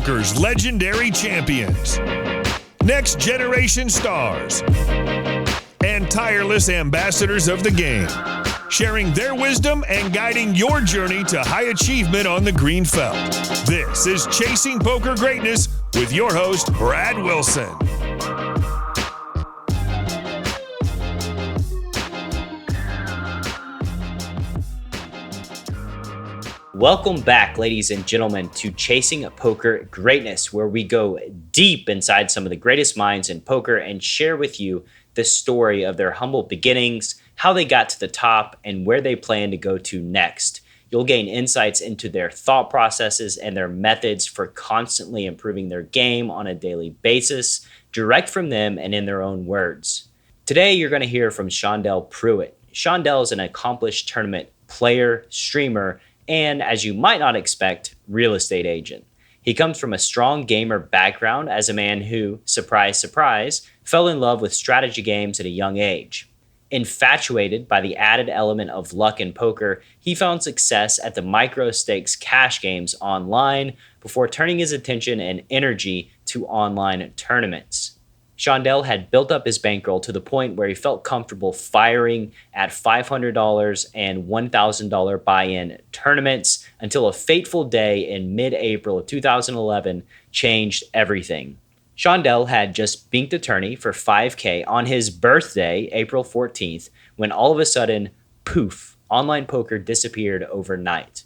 poker's legendary champions, next generation stars, and tireless ambassadors of the game, sharing their wisdom and guiding your journey to high achievement on the green felt. This is Chasing Poker Greatness with your host, Brad Wilson. Welcome back, ladies and gentlemen, to Chasing Poker Greatness, where we go deep inside some of the greatest minds in poker and share with you the story of their humble beginnings, how they got to the top, and where they plan to go to next. You'll gain insights into their thought processes and their methods for constantly improving their game on a daily basis, direct from them and in their own words. Today, you're going to hear from Shaundle Pruitt. Shaundle is an accomplished tournament player, streamer, and, as you might not expect, real estate agent. He comes from a strong gamer background as a man who, surprise, surprise, fell in love with strategy games at a young age. Infatuated by the added element of luck in poker, he found success at the micro-stakes cash games online before turning his attention and energy to online tournaments. Shaundle had built up his bankroll to the point where he felt comfortable firing at $500 and $1,000 buy-in tournaments until a fateful day in mid-April of 2011 changed everything. Shaundle had just binked a tourney for $5K on his birthday, April 14th, when all of a sudden, poof, online poker disappeared overnight.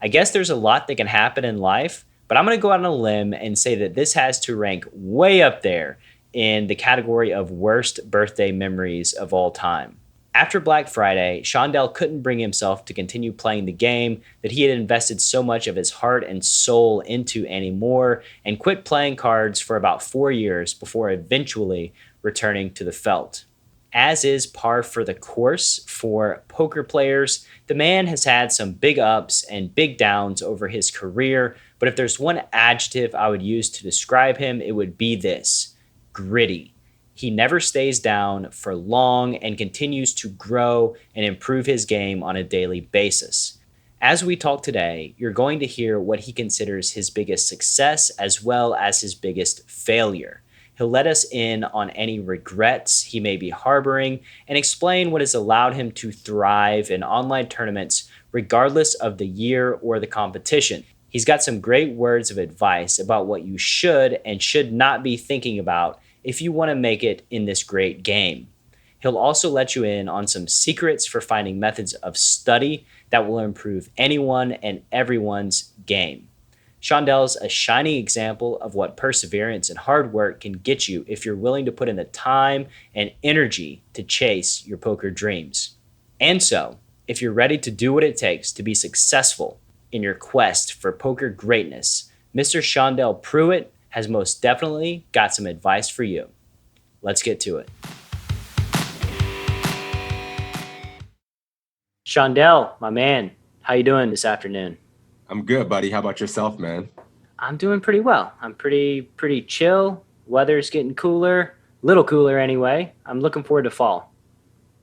I guess there's a lot that can happen in life, but I'm going to go out on a limb and say that this has to rank way up there in the category of worst birthday memories of all time. After Black Friday, Shaundle couldn't bring himself to continue playing the game that he had invested so much of his heart and soul into anymore, and quit playing cards for about 4 years before eventually returning to the felt. As is par for the course for poker players, the man has had some big ups and big downs over his career, but if there's one adjective I would use to describe him, it would be this: gritty. He never stays down for long and continues to grow and improve his game on a daily basis. As we talk today, you're going to hear what he considers his biggest success as well as his biggest failure. He'll let us in on any regrets he may be harboring and explain what has allowed him to thrive in online tournaments regardless of the year or the competition. He's got some great words of advice about what you should and should not be thinking about if you want to make it in this great game. He'll also let you in on some secrets for finding methods of study that will improve anyone and everyone's game. Shaundle's a shining example of what perseverance and hard work can get you if you're willing to put in the time and energy to chase your poker dreams. And so, if you're ready to do what it takes to be successful in your quest for poker greatness, Mr. Shaundle Pruitt has most definitely got some advice for you. Let's get to it. Shaundle, my man, how you doing this afternoon? I'm good, buddy. How about yourself, man? I'm doing pretty well. I'm pretty chill. Weather's getting cooler, a little cooler anyway. I'm looking forward to fall.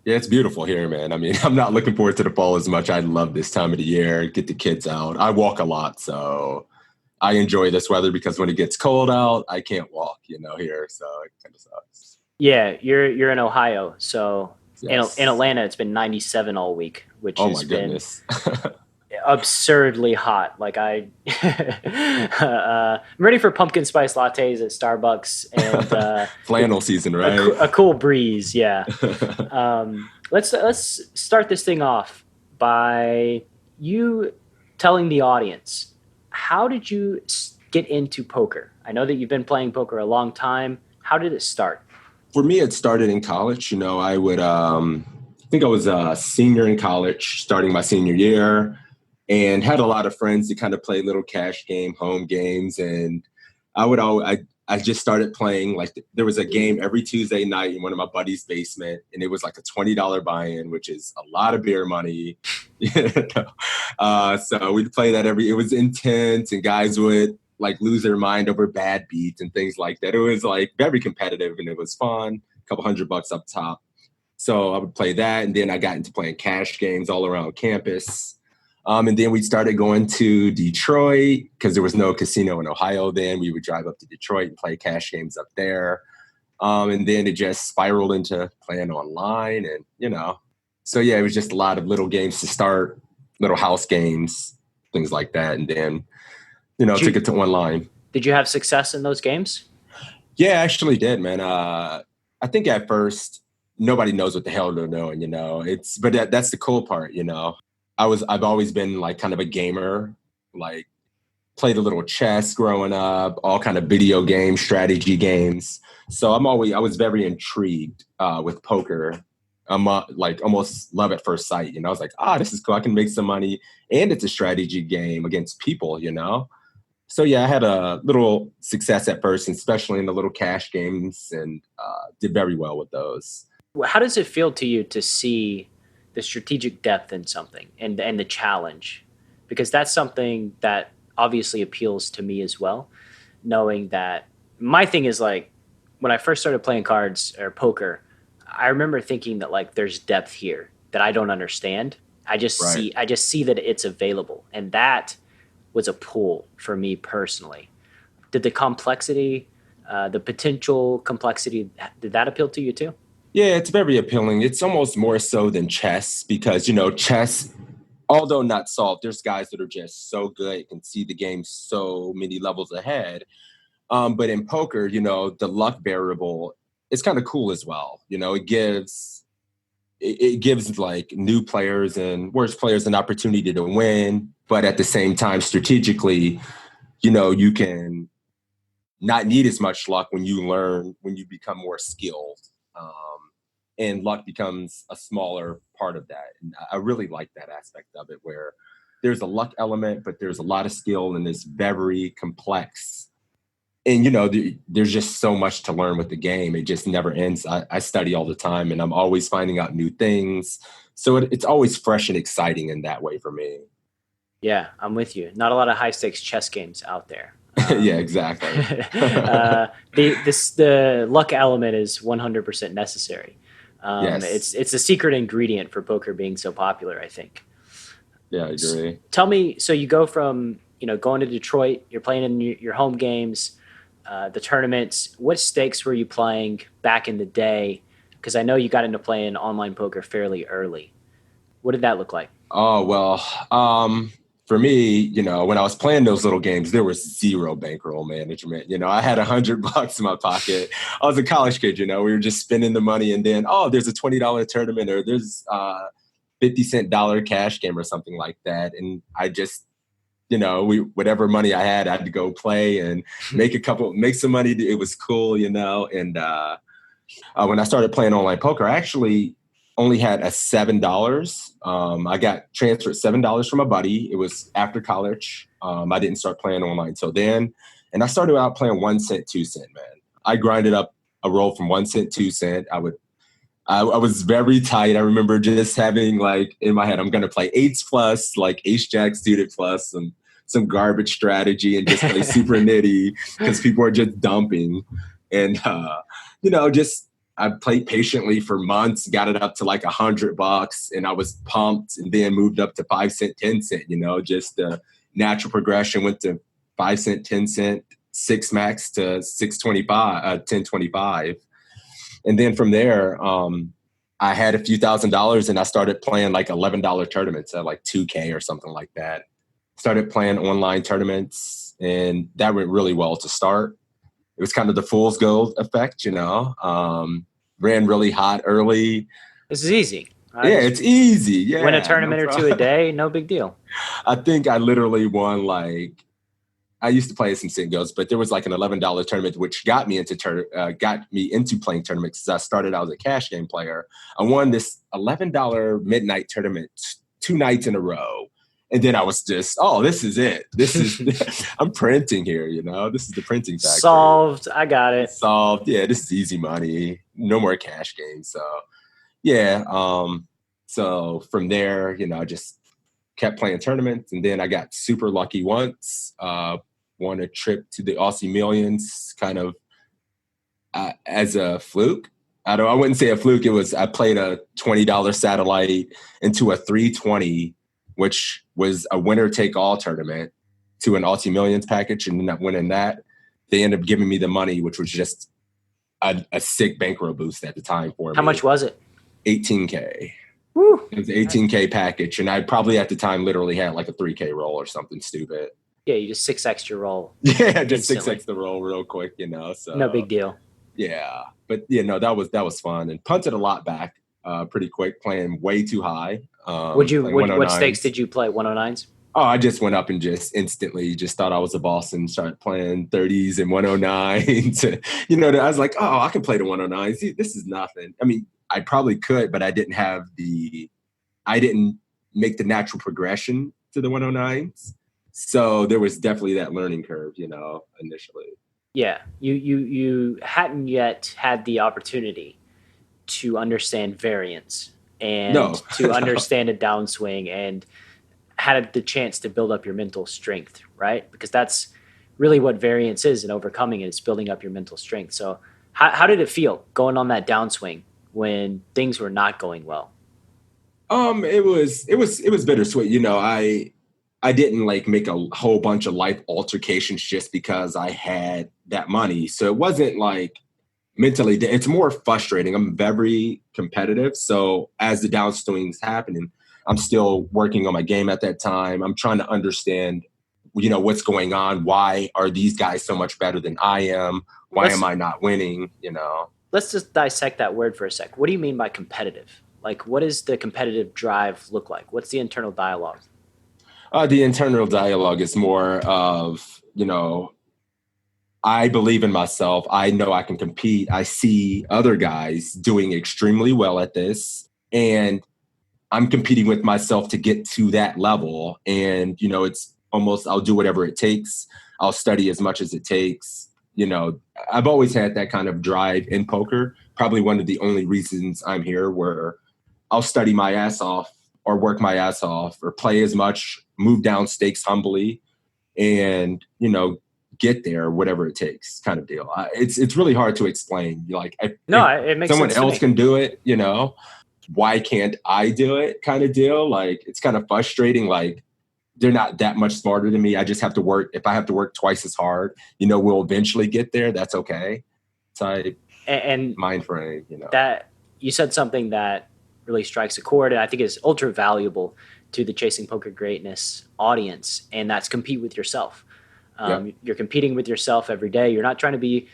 Yeah, it's beautiful here, man. I mean, I'm not looking forward to the fall as much. I love this time of the year, get the kids out. I walk a lot, so I enjoy this weather because when it gets cold out, I can't walk, here. So it kind of sucks. Yeah, you're in Ohio. So Yes. in Atlanta, it's been 97 all week, which has been goodness. absurdly hot. Like I'm ready for pumpkin spice lattes at Starbucks and flannel season, right? A cool breeze. Yeah. Let's start this thing off by you telling the audience, how did you get into poker? I know that you've been playing poker a long time. How did it start? For me, it started in college. I would, I think I was a senior in college, starting my senior year, and had a lot of friends that kind of play little cash game, home games. And I just started playing, like there was a game every Tuesday night in one of my buddy's basement, and it was like a $20 buy-in, which is a lot of beer money. So we'd play that it was intense, and guys would like lose their mind over bad beats and things like that. It was like very competitive, and it was fun, a couple $100 up top. So I would play that, and then I got into playing cash games all around campus. And then we started going to Detroit because there was no casino in Ohio then. We would drive up to Detroit and play cash games up there. And then it just spiraled into playing online and, So, yeah, it was just a lot of little games to start, little house games, things like that. And then, took it to online. Did you have success in those games? Yeah, I actually did, man. I think at first nobody knows what the hell they're doing, but that's the cool part, I've always been like kind of a gamer, like played a little chess growing up, all kind of video games, strategy games. So I was very intrigued with poker. I'm like almost love at first sight. I was like, this is cool. I can make some money, and it's a strategy game against people. So yeah, I had a little success at first, especially in the little cash games, and did very well with those. How does it feel to you to see the strategic depth in something and the challenge? Because that's something that obviously appeals to me as well, knowing that my thing is like when I first started playing cards or poker, I remember thinking that like there's depth here that I don't understand. I just see that it's available, and that was a pull for me personally. Did the complexity, the potential complexity, did that appeal to you too? Yeah, it's very appealing. It's almost more so than chess because, chess, although not solved, there's guys that are just so good, can see the game so many levels ahead. But in poker, the luck variable is kind of cool as well. It gives like new players and worse players an opportunity to win. But at the same time, strategically, you can not need as much luck when you become more skilled. And luck becomes a smaller part of that. And I really like that aspect of it where there's a luck element, but there's a lot of skill and it's very complex. And, there's just so much to learn with the game. It just never ends. I study all the time and I'm always finding out new things. So it's always fresh and exciting in that way for me. Yeah, I'm with you. Not a lot of high stakes chess games out there. Yeah, exactly. The luck element is 100% necessary. Yes. It's a secret ingredient for poker being so popular, I think. Yeah, I agree. Tell me, so you go from, going to Detroit, you're playing in your home games, the tournaments. What stakes were you playing back in the day? Because I know you got into playing online poker fairly early. What did that look like? Oh, well, for me, when I was playing those little games, there was zero bankroll management. I had $100 in my pocket. I was a college kid, we were just spending the money and then, there's a $20 tournament or there's a 50-cent dollar cash game or something like that. And I just, whatever money I had to go play and make some money. It was cool, And when I started playing online poker, I actually only had a $7. I got transferred $7 from a buddy. It was after college. I didn't start playing online till then. And I started out playing 1 cent, 2 cent, man. I grinded up a roll from 1 cent, 2 cent. I was very tight. I remember just having like in my head, I'm going to play eights plus, like ace jack suited plus some garbage strategy and just play super nitty because people are just dumping. And, I played patiently for months, got it up to like $100 and I was pumped and then moved up to 5 cent, 10 cent, just the natural progression went to 5 cent, 10 cent, 6 max to 625, 1025. And then from there, I had a few $1,000s and I started playing like $11 tournaments at like 2K or something like that. Started playing online tournaments and that went really well to start. It was kind of the fool's gold effect, ran really hot early. This is easy. It's easy. Yeah, win a tournament or two a day, no big deal. I think I literally won I used to play some singles, but there was like an $11 tournament which got me into playing tournaments because I started out as a cash game player. I won this $11 midnight tournament 2 nights in a row. And then I was just, this is it. This is, I'm printing here, this is the printing factory. Solved. I got it. Solved. Yeah, this is easy money. No more cash games. So, yeah. So from there, I just kept playing tournaments. And then I got super lucky once. Won a trip to the Aussie Millions kind of as a fluke. I wouldn't say a fluke. I played a $20 satellite into a 320 which was a winner-take-all tournament, to an Multi-Millions package, and ended up winning that. They ended up giving me the money, which was just a sick bankroll boost at the time for me. How much was it? $18K. Woo. It was an $18K package, and I probably at the time literally had like a $3K roll or something stupid. Yeah, you just 6x your roll. Yeah, just 6x the roll real quick, So no big deal. Yeah, but that was fun, and punted a lot back pretty quick, playing way too high. What stakes did you play? 109s? Oh, I just went up and just instantly just thought I was a boss and started playing 30s and 109s. I was like, oh, I can play the 109s. This is nothing. I mean, I probably could, but I didn't make the natural progression to the 109s. So there was definitely that learning curve, initially. Yeah, you hadn't yet had the opportunity to understand variance and to understand a downswing, and had the chance to build up your mental strength, right? Because that's really what variance is, and overcoming it is building up your mental strength. So how did it feel going on that downswing when things were not going well? It was bittersweet. I didn't like make a whole bunch of life altercations just because I had that money. So it wasn't like mentally, it's more frustrating. I'm very competitive. So as the downswing's happening, I'm still working on my game at that time. I'm trying to understand, what's going on. Why are these guys so much better than I am? Why am I not winning? Let's just dissect that word for a sec. What do you mean by competitive? Like, what does the competitive drive look like? What's the internal dialogue? The internal dialogue is more of, I believe in myself. I know I can compete. I see other guys doing extremely well at this, and I'm competing with myself to get to that level. And, it's almost, I'll do whatever it takes. I'll study as much as it takes. I've always had that kind of drive in poker. Probably one of the only reasons I'm here, where I'll study my ass off or work my ass off or play as much, move down stakes humbly, and, get there, whatever it takes, kind of deal. It's really hard to explain. Like, it makes someone sense else can do it, why can't I do it, kind of deal. Like, it's kind of frustrating. Like, they're not that much smarter than me. I just have to work. If I have to work twice as hard, we'll eventually get there. That's okay. Type and mind frame, That you said something that really strikes a chord, and I think is ultra valuable to the Chasing Poker Greatness audience, and that's compete with yourself. You're competing with yourself every day. You're not trying to be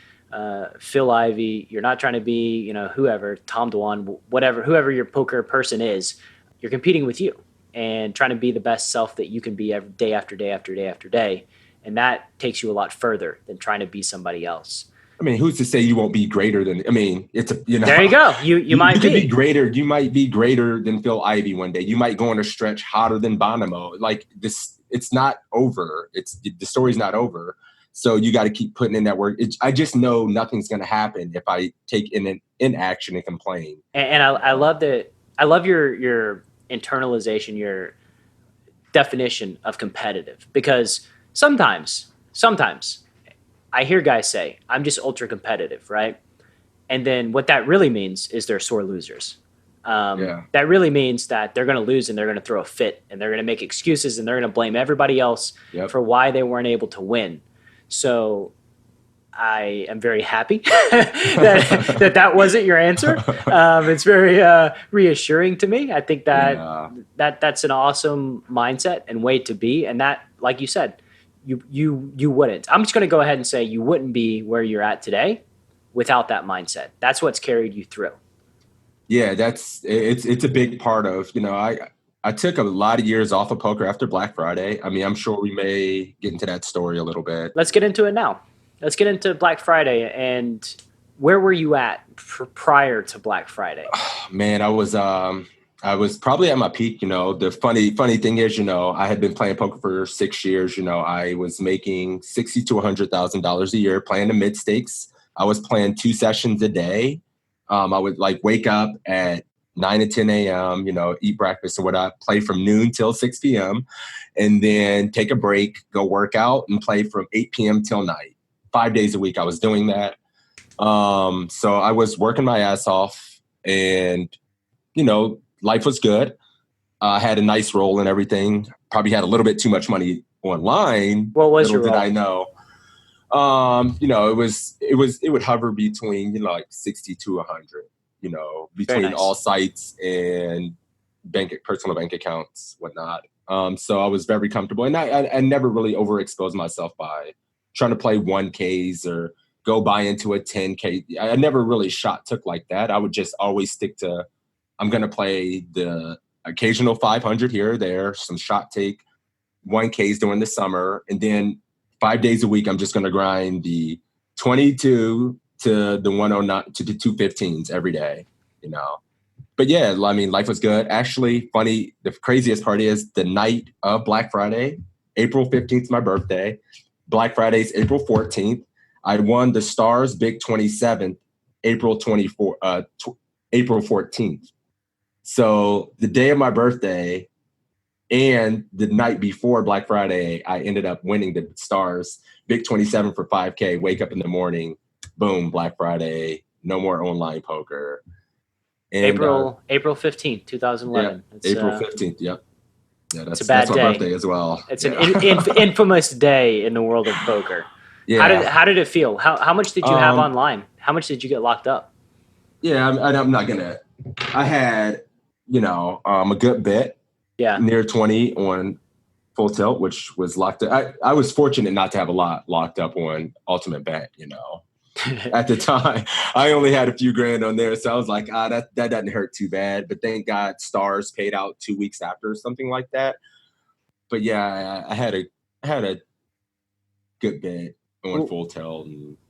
Phil Ivey. You're not trying to be, whoever, Tom Dwan, whoever your poker person is. You're competing with you and trying to be the best self that you can be every day after day after day after day. And that takes you a lot further than trying to be somebody else. I mean, who's to say you won't be greater than? I mean, it's a There you go. You might be greater. You might be greater than Phil Ivey one day. You might go on a stretch hotter than Bonomo. Like this, it's not over. The story's not over. So you got to keep putting in that work. I just know nothing's going to happen if I take in action and complain. And I love that. I love your internalization, your definition of competitive, because sometimes I hear guys say, I'm just ultra competitive, right? And then what that really means is they're sore losers. That really means that they're going to lose and they're going to throw a fit and they're going to make excuses and they're going to blame everybody else for why they weren't able to win. So I am very happy that wasn't your answer. It's very reassuring to me. I think that's an awesome mindset and way to be. And that, like you said, you wouldn't. I'm just going to go ahead and say you wouldn't be where you're at today without that mindset. That's what's carried you through. Yeah, it's a big part of, I took a lot of years off of poker after Black Friday. I mean, I'm sure we may get into that story a little bit. Let's get into it now. Let's get into Black Friday. And where were you at prior to Black Friday? Oh, man, I was probably at my peak. The funny thing is, I had been playing poker for 6 years. I was making $60,000 to $100,000 a year playing the mid stakes. I was playing 2 sessions a day. I would wake up at 9 to 10 a.m., eat breakfast and whatnot, play from noon till 6 p.m. and then take a break, go work out and play from 8 p.m. till night. 5 days a week I was doing that. So I was working my ass off and, life was good. Had a nice roll and everything. Probably had a little bit too much money online. What was Little your roll? did I know. It would hover between, like 60 to 100, between nice. all sites and personal bank accounts, whatnot. So I was very comfortable, and I never really overexposed myself by trying to play 1Ks or go buy into a 10K. I never really took like that. I would just always stick to, I'm going to play the occasional 500 here or there, some shot take 1Ks during the summer. And then 5 days a week, I'm just going to grind the 22 to the 109 to the 215s every day, But yeah, I mean, life was good. Actually, funny, the craziest part is the night of Black Friday, April 15th, my birthday. Black Friday's April 14th. I won the Stars Big 27th, April 14th. So the day of my birthday and the night before Black Friday, I ended up winning the Stars Big 27 for 5K. Wake up in the morning, boom, Black Friday, no more online poker. And, April 15th, 2011. Yeah, April 15th, yep. Yeah, it's a bad my day. Birthday as well. It's an infamous day in the world of poker. Yeah. How did it feel? How much did you have online? How much did you get locked up? Yeah, I'm not gonna. I had, a good bit. Yeah. Near 20 on Full Tilt, which was locked up. I was fortunate not to have a lot locked up on Ultimate Bet. At the time, I only had a few grand on there, so I was like, that doesn't hurt too bad. But thank God, Stars paid out 2 weeks after, or something like that. But yeah, I had a good bit on Full Tilt.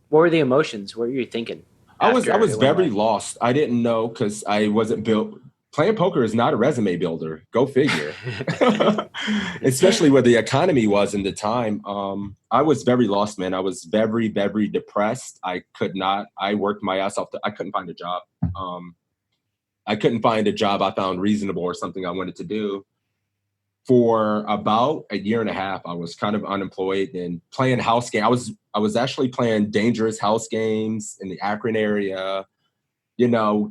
What were the emotions? What were you thinking? I was very lost. I didn't know because I wasn't built. Playing poker is not a resume builder. Go figure. Especially where the economy was in the time. I was very lost, man. I was very, very depressed. I worked my ass off. I couldn't find a job. I couldn't find a job I found reasonable or something I wanted to do. For about a year and a half, I was kind of unemployed and playing house games. I was actually playing dangerous house games in the Akron area.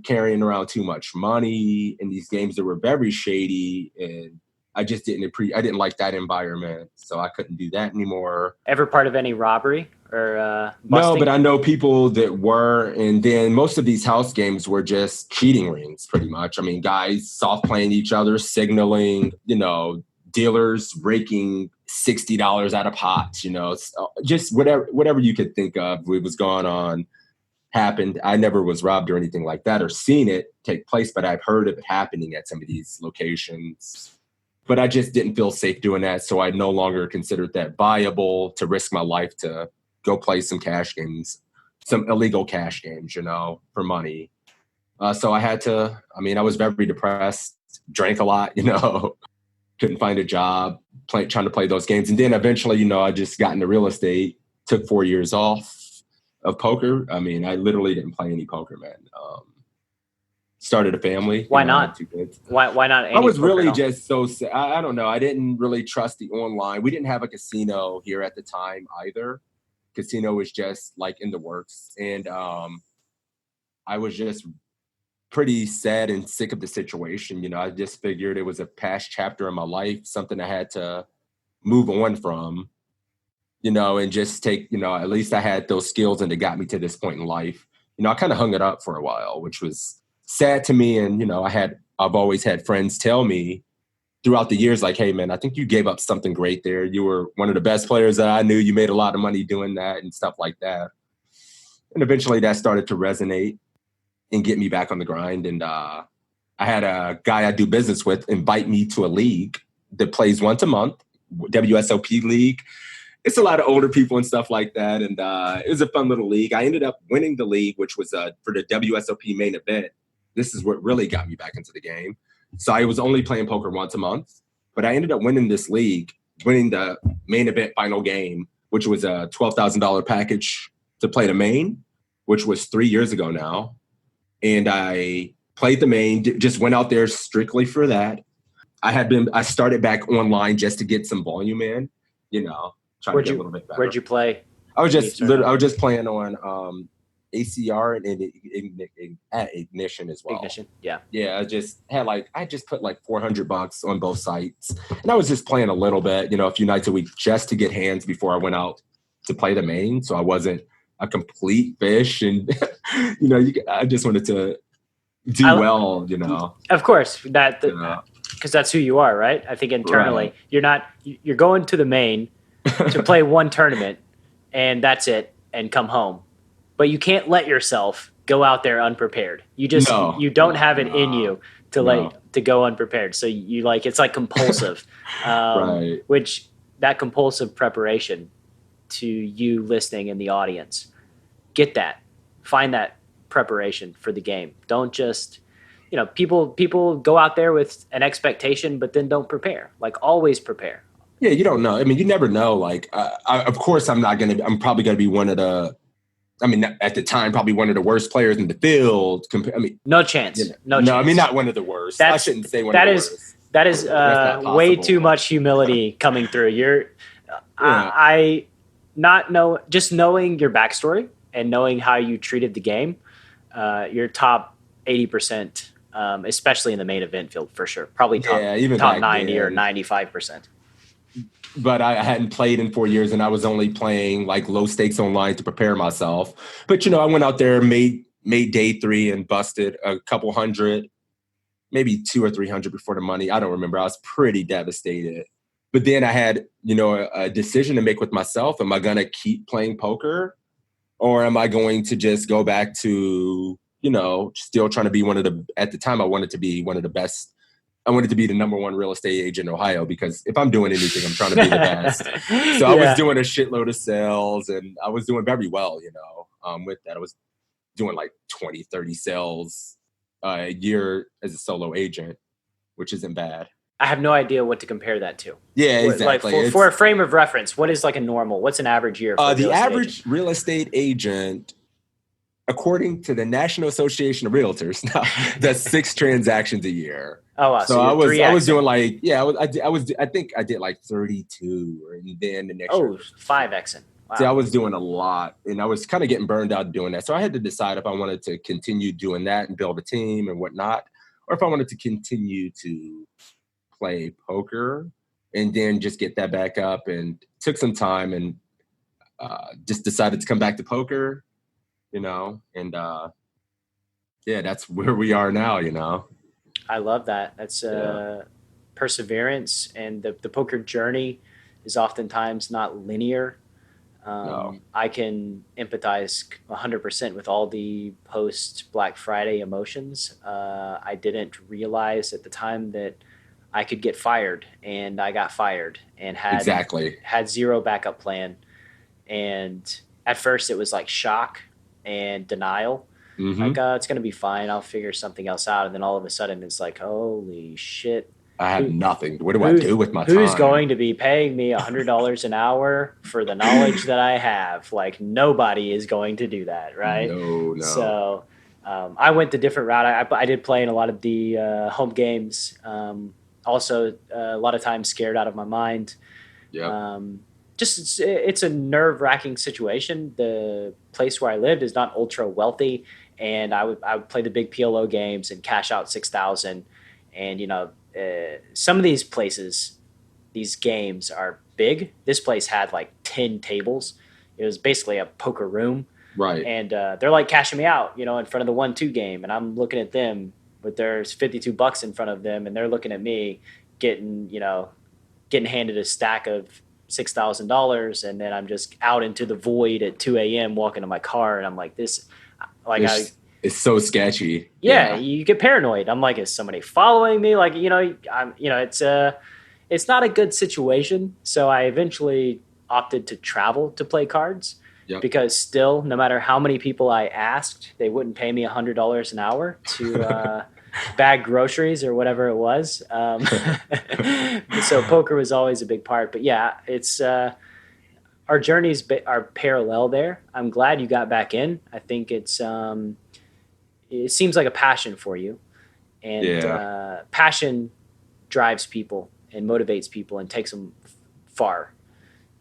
Carrying around too much money in these games that were very shady, and I just I didn't like that environment, so I couldn't do that anymore. Ever part of any robbery or busting? No, but I know people that were, and then most of these house games were just cheating rings, pretty much. I mean, guys soft playing each other, signaling, dealers raking $60 out of pots, just whatever you could think of what was going on. Happened. I never was robbed or anything like that or seen it take place, but I've heard of it happening at some of these locations. But I just didn't feel safe doing that, so I no longer considered that viable to risk my life to go play some cash games, some illegal cash games, for money. So I had to, I was very depressed, drank a lot, couldn't find a job, trying to play those games. And then eventually, I just got into real estate, took 4 years off of poker. I literally didn't play any poker, man. Started a family. Why not? 2 kids. Why not? I was really just so sad. I don't know. I didn't really trust the online. We didn't have a casino here at the time either. Casino was just like in the works. And I was just pretty sad and sick of the situation. I just figured it was a past chapter in my life, something I had to move on from. And just take, at least I had those skills and it got me to this point in life. I kind of hung it up for a while, which was sad to me. And, I've always had friends tell me throughout the years, like, hey, man, I think you gave up something great there. You were one of the best players that I knew. You made a lot of money doing that and stuff like that. And eventually that started to resonate and get me back on the grind. And I had a guy I do business with invite me to a league that plays once a month, WSOP league. It's a lot of older people and stuff like that. And it was a fun little league. I ended up winning the league, which was for the WSOP main event. This is what really got me back into the game. So I was only playing poker once a month, but I ended up winning this league, winning the main event final game, which was a $12,000 package to play the main, which was 3 years ago now. And I played the main, just went out there strictly for that. I started back online just to get some volume in, trying to get a little bit better. Where'd you play? I was just playing on ACR and ignition as well. Ignition, yeah. Yeah, I just put like $400 on both sites, and I was just playing a little bit, a few nights a week just to get hands before I went out to play the main. So I wasn't a complete fish, and I just wanted to do well. Of course, because that's who you are, right? I think internally, right. You're going to the main to play one tournament, and that's it, and come home. But you can't let yourself go out there unprepared. You don't have it in you to go unprepared. So it's like compulsive, right. Which that compulsive preparation to you listening in the audience, find that preparation for the game. Don't just, people go out there with an expectation, but then don't prepare. Like, always prepare. Yeah. You don't know. I mean, you never know. Like, of course I'm probably going to be one of the, at the time, probably one of the worst players in the field. No chance. No chance. I mean, not one of the worst. I shouldn't say one of the worst. That is way too much humility coming through. Just knowing your backstory and knowing how you treated the game, you're top 80%, especially in the main event field for sure. Probably top 90 or 95%. But I hadn't played in 4 years, and I was only playing like low stakes online to prepare myself. But, I went out there, made day 3 and busted a couple hundred, maybe 200 or 300 before the money. I don't remember. I was pretty devastated. But then I had, a decision to make with myself. Am I going to keep playing poker, or am I going to just go back to, still trying to be at the time I wanted to be one of the best. I wanted to be the number 1 real estate agent in Ohio, because if I'm doing anything, I'm trying to be the best. So I was doing a shitload of sales, and I was doing very well, with that. I was doing like 20, 30 sales a year as a solo agent, which isn't bad. I have no idea what to compare that to. Yeah, exactly. Like for a frame of reference, what is like a normal? What's an average year? For the average real estate agent, according to the National Association of Realtors, does 6 transactions a year. Oh, wow. So I was doing like, I think I did like 32, and then the next year. 5Xing. Wow. See, I was doing a lot, and I was kind of getting burned out doing that. So I had to decide if I wanted to continue doing that and build a team and whatnot, or if I wanted to continue to play poker and then just get that back up. And took some time, and just decided to come back to poker, and that's where we are now, I love that. That's perseverance, and the poker journey is oftentimes not linear. No. I can empathize 100% with all the post Black Friday emotions. I didn't realize at the time that I could get fired, and I got fired and had zero backup plan. And at first it was like shock and denial. Mm-hmm. Like, it's going to be fine. I'll figure something else out. And then all of a sudden it's like, holy shit. I have nothing. What do I do with my time? Who's going to be paying me $100 an hour for the knowledge that I have? Like, nobody is going to do that, right? No. So I went the different route. I did play in a lot of the home games. Also, a lot of times scared out of my mind. Yeah. It's a nerve-wracking situation. The place where I lived is not ultra wealthy, and I would play the big PLO games and cash out $6,000. And some of these places, these games are big. This place had like 10 tables. It was basically a poker room. Right. And they're like cashing me out, in front of the 1-2 game, and I'm looking at them, but there's $52 in front of them, and they're looking at me getting handed a stack of $6,000, and then I'm just out into the void at 2 a.m. walking to my car, and I'm like, it's so sketchy. Yeah, you get paranoid. I'm like, is somebody following me? Like, it's not a good situation. So I eventually opted to travel to play cards. Yep. Because still, no matter how many people I asked, they wouldn't pay me $100 an hour to bag groceries or whatever it was. So poker was always a big part. But yeah, it's our journeys are parallel there. I'm glad you got back in. I think it seems like a passion for you, and passion drives people and motivates people and takes them far.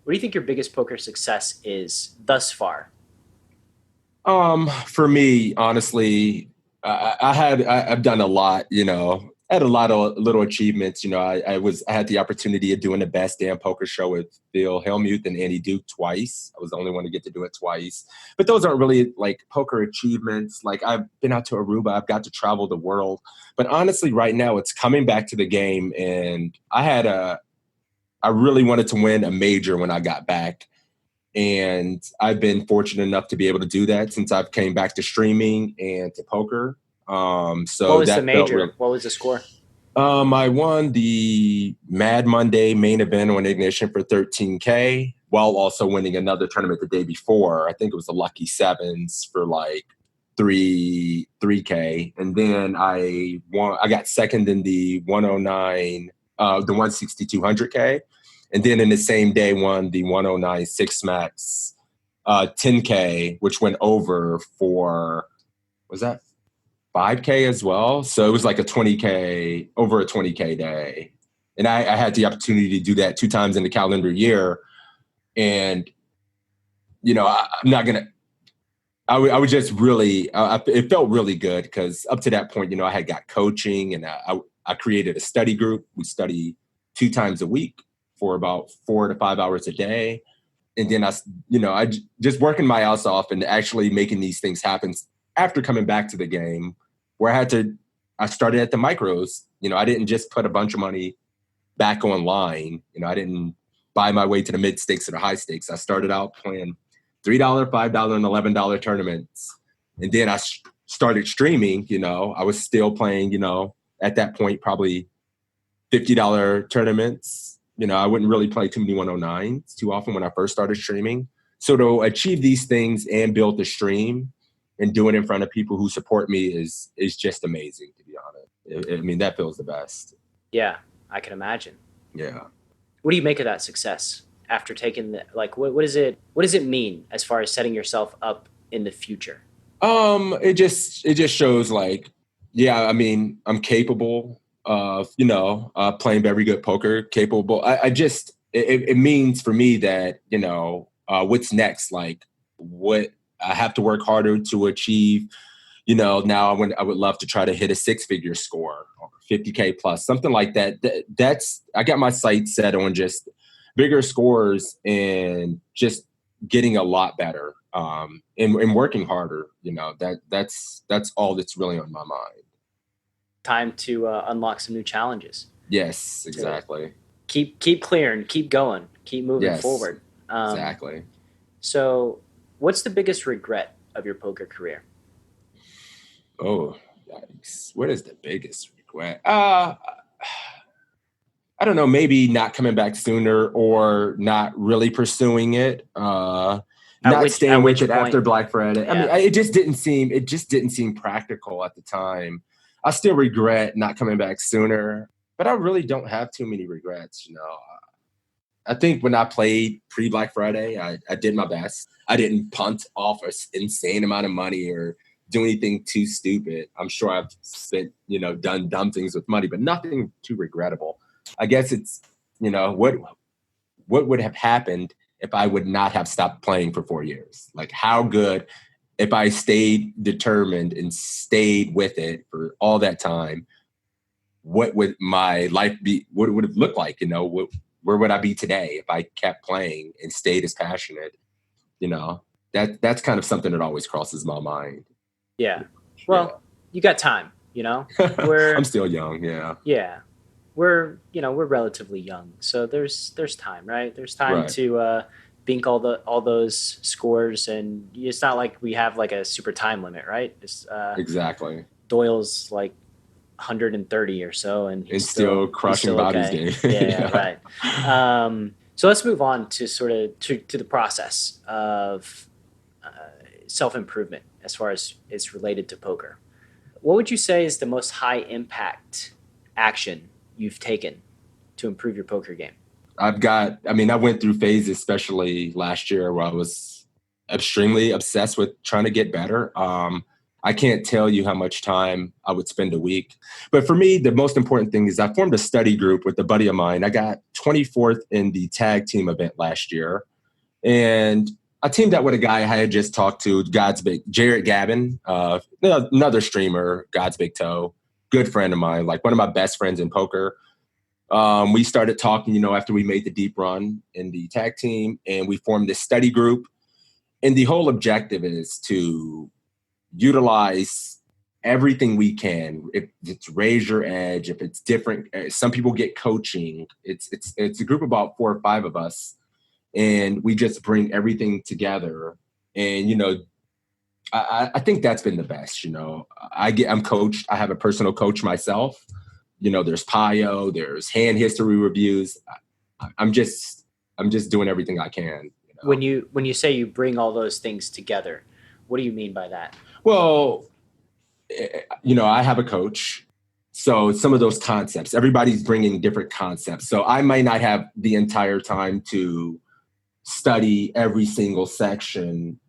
What do you think your biggest poker success is thus far? For me, honestly, I've done a lot, I had a lot of little achievements. I had the opportunity of doing the Best Damn Poker Show with Bill Hellmuth and Andy Duke twice. I was the only one to get to do it twice. But those aren't really like poker achievements. Like I've been out to Aruba, I've got to travel the world. But honestly, right now it's coming back to the game, and I really wanted to win a major when I got back. And I've been fortunate enough to be able to do that since I've came back to streaming and to poker. So what was that the major? felt real. What was the score? I won the Mad Monday main event on Ignition for $13K, while also winning another tournament the day before. I think it was the Lucky Sevens for like 3K. And then I got second in the 109, the 160-200K. And then in the same day won the 109 Six Max 10K, which went over for, was that 5K as well? So it was like over a 20K day. And I had the opportunity to do that 2 times in the calendar year. And, I'm not going to, I was just really, it felt really good because up to that point, I had got coaching, and I created a study group. We study 2 times a week for about 4 to 5 hours a day. And then I just working my ass off and actually making these things happen after coming back to the game, where I started at the micros. I didn't just put a bunch of money back online. I didn't buy my way to the mid stakes or the high stakes. I started out playing $3, $5, and $11 tournaments. And then I started streaming. I was still playing, at that point, probably $50 tournaments. I wouldn't really play too many 109s too often when I first started streaming. So to achieve these things and build the stream and doing it in front of people who support me is just amazing, to be honest. That feels the best. Yeah, I can imagine. Yeah. What do you make of that success after taking what does it mean as far as setting yourself up in the future? It just shows I'm capable of, playing very good poker, capable. It means for me that, what's next? Like what I have to work harder to achieve, now I would love to try to hit a 6-figure score, 50K plus, something like that. I got my sights set on just bigger scores and just getting a lot better, and working harder. That's all that's really on my mind. Time to unlock some new challenges. Yes, exactly. Keep clearing, keep going, keep moving forward. Exactly. So what's the biggest regret of your poker career? Oh, yikes. What is the biggest regret? I don't know, maybe not coming back sooner or not really pursuing it. Not staying with it after Black Friday. Yeah. It just didn't seem practical at the time. I still regret not coming back sooner, but I really don't have too many regrets. I think when I played pre-Black Friday, I did my best. I didn't punt off an insane amount of money or do anything too stupid. I'm sure I've spent, done dumb things with money, but nothing too regrettable. I guess it's, what would have happened if I would not have stopped playing for 4 years? Like how good if I stayed determined and stayed with it for all that time, what would my life be? What would it look like? Where would I be today if I kept playing and stayed as passionate? That's kind of something that always crosses my mind. Yeah. Well, you got time, I'm still young. Yeah. Yeah. We're relatively young. So there's time, right? There's time to bink all those scores, and it's not like we have like a super time limit, right? It's, exactly. Doyle's like 130 or so, and he's still crushing Bobby's okay. game. Yeah, right. So let's move on to sort of to the process of self-improvement as far as it's related to poker. What would you say is the most high impact action you've taken to improve your poker game? I went through phases, especially last year, where I was extremely obsessed with trying to get better. I can't tell you how much time I would spend a week. But for me, the most important thing is I formed a study group with a buddy of mine. I got 24th in the tag team event last year. And I teamed up with a guy I had just talked to, Jared Gavin, another streamer, God's Big Toe, good friend of mine, like one of my best friends in poker. We started talking, after we made the deep run in the tag team, and we formed this study group. And the whole objective is to utilize everything we can. If it's raise your edge, if it's different, some people get coaching. It's a group of about 4 or 5 of us. And we just bring everything together. And, I think that's been the best, I'm coached. I have a personal coach myself. There's PIO, there's hand history reviews. I'm just doing everything I can. When you say you bring all those things together, what do you mean by that? Well, I have a coach. So some of those concepts, everybody's bringing different concepts. So I might not have the entire time to study every single section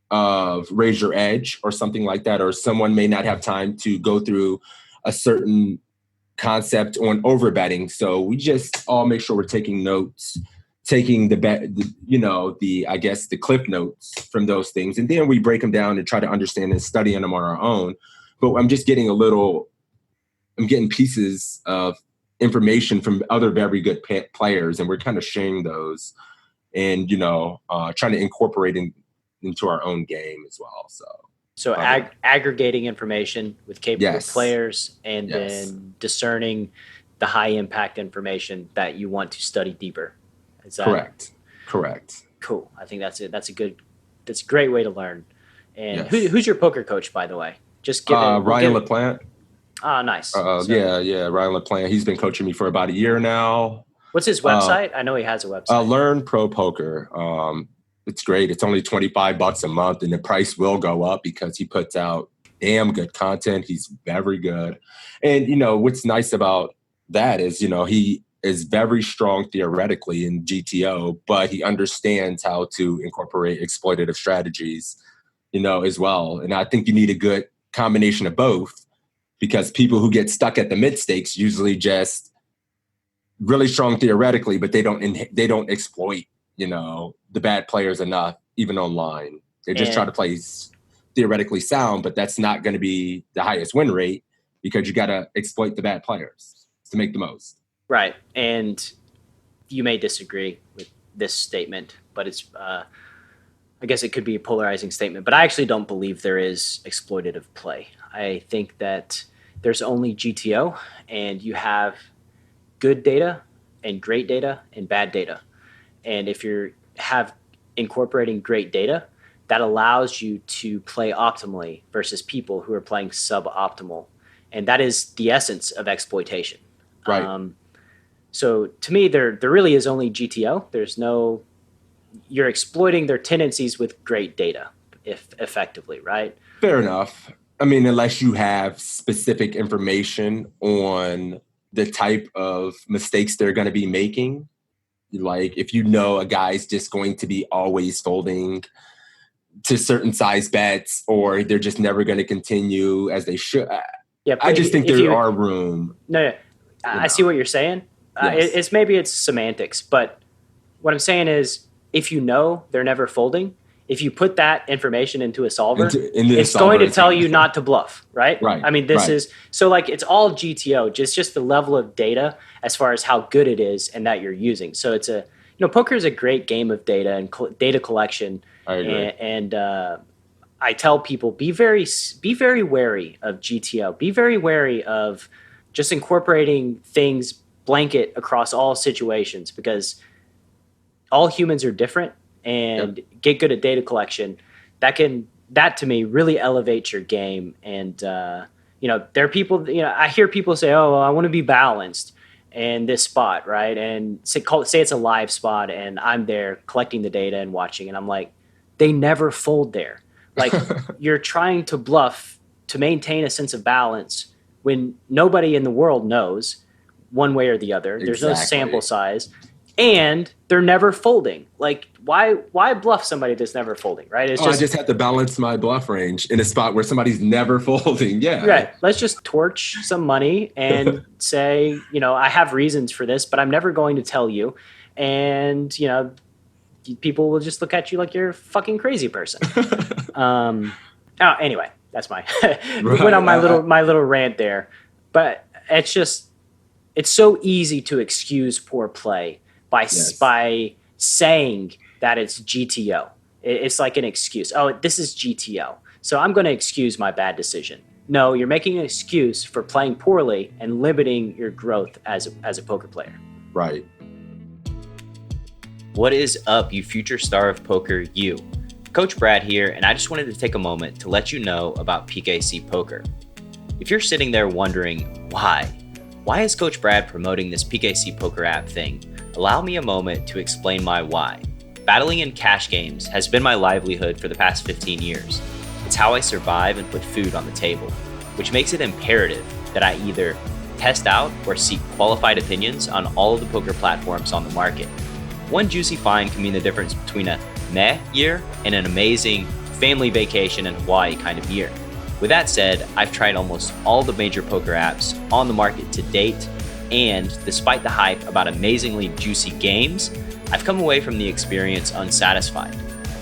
of Raise Your Edge or something like that, or someone may not have time to go through a certain concept on overbetting. So we just all make sure we're taking notes, taking the cliff notes from those things, and then we break them down and try to understand and study them on our own. But I'm getting pieces of information from other very good players, and we're kind of sharing those and, trying to incorporate into our own game as well. So aggregating information with capable players and then discerning the high impact information that you want to study deeper. Is that correct? Cool. I think that's it. That's a great way to learn. And who's your poker coach, by the way? Just give it. Ryan LaPlante. Oh, nice. Ryan LaPlante. He's been coaching me for about a year now. What's his website? I know he has a website. Learn Pro Poker. It's great. It's only $25 a month, and the price will go up because he puts out damn good content. He's very good. And, what's nice about that is, he is very strong theoretically in GTO, but he understands how to incorporate exploitative strategies, as well. And I think you need a good combination of both, because people who get stuck at the mid stakes usually just really strong theoretically, but they don't exploit, the bad players enough, even online. They just try to play theoretically sound, but that's not going to be the highest win rate, because you got to exploit the bad players to make the most. Right. And you may disagree with this statement, but it's, I guess it could be a polarizing statement, but I actually don't believe there is exploitative play. I think that there's only GTO, and you have good data and great data and bad data. And if you have incorporating great data, that allows you to play optimally versus people who are playing suboptimal. And that is the essence of exploitation. Right. So to me, there really is only GTO. You're exploiting their tendencies with great data, effectively, right? Fair enough. I mean, unless you have specific information on the type of mistakes they're going to be making. Like if a guy's just going to be always folding to certain size bets, or they're just never going to continue as they should. Yeah, I just think there are room. No, I see what you're saying. Yes. It's semantics, but what I'm saying is, if they're never folding, if you put that information into a solver, it's going to tell you not to bluff, right? Right. I mean, it's all GTO, just the level of data as far as how good it is and that you're using. So it's poker is a great game of data and data collection. I agree. And I tell people, be very wary of GTO. Be very wary of just incorporating things blanket across all situations, because all humans are different. And get good at data collection. That to me really elevates your game. And there are people. I hear people say, "Oh, well, I want to be balanced in this spot, right?" And say it's a live spot, and I'm there collecting the data and watching, and I'm like, they never fold there. Like you're trying to bluff to maintain a sense of balance when nobody in the world knows one way or the other. There's no sample size. And they're never folding. Like, why bluff somebody that's never folding, right? I just have to balance my bluff range in a spot where somebody's never folding. Yeah. Right. Let's just torch some money and say, I have reasons for this, but I'm never going to tell you. And, people will just look at you like you're a fucking crazy person. Anyway, that's my we went on my little rant there, but it's so easy to excuse poor play by saying that it's GTO. It's like an excuse. Oh, this is GTO, so I'm going to excuse my bad decision. No, you're making an excuse for playing poorly and limiting your growth as a poker player. Right. What is up, you future star of poker, you? Coach Brad here, and I just wanted to take a moment to let you know about PKC Poker. If you're sitting there wondering, why is Coach Brad promoting this PKC Poker app thing? Allow me a moment to explain my why. Battling in cash games has been my livelihood for the past 15 years. It's how I survive and put food on the table, which makes it imperative that I either test out or seek qualified opinions on all of the poker platforms on the market. One juicy find can mean the difference between a meh year and an amazing family vacation in Hawaii kind of year. With that said, I've tried almost all the major poker apps on the market to date, and despite the hype about amazingly juicy games, I've come away from the experience unsatisfied.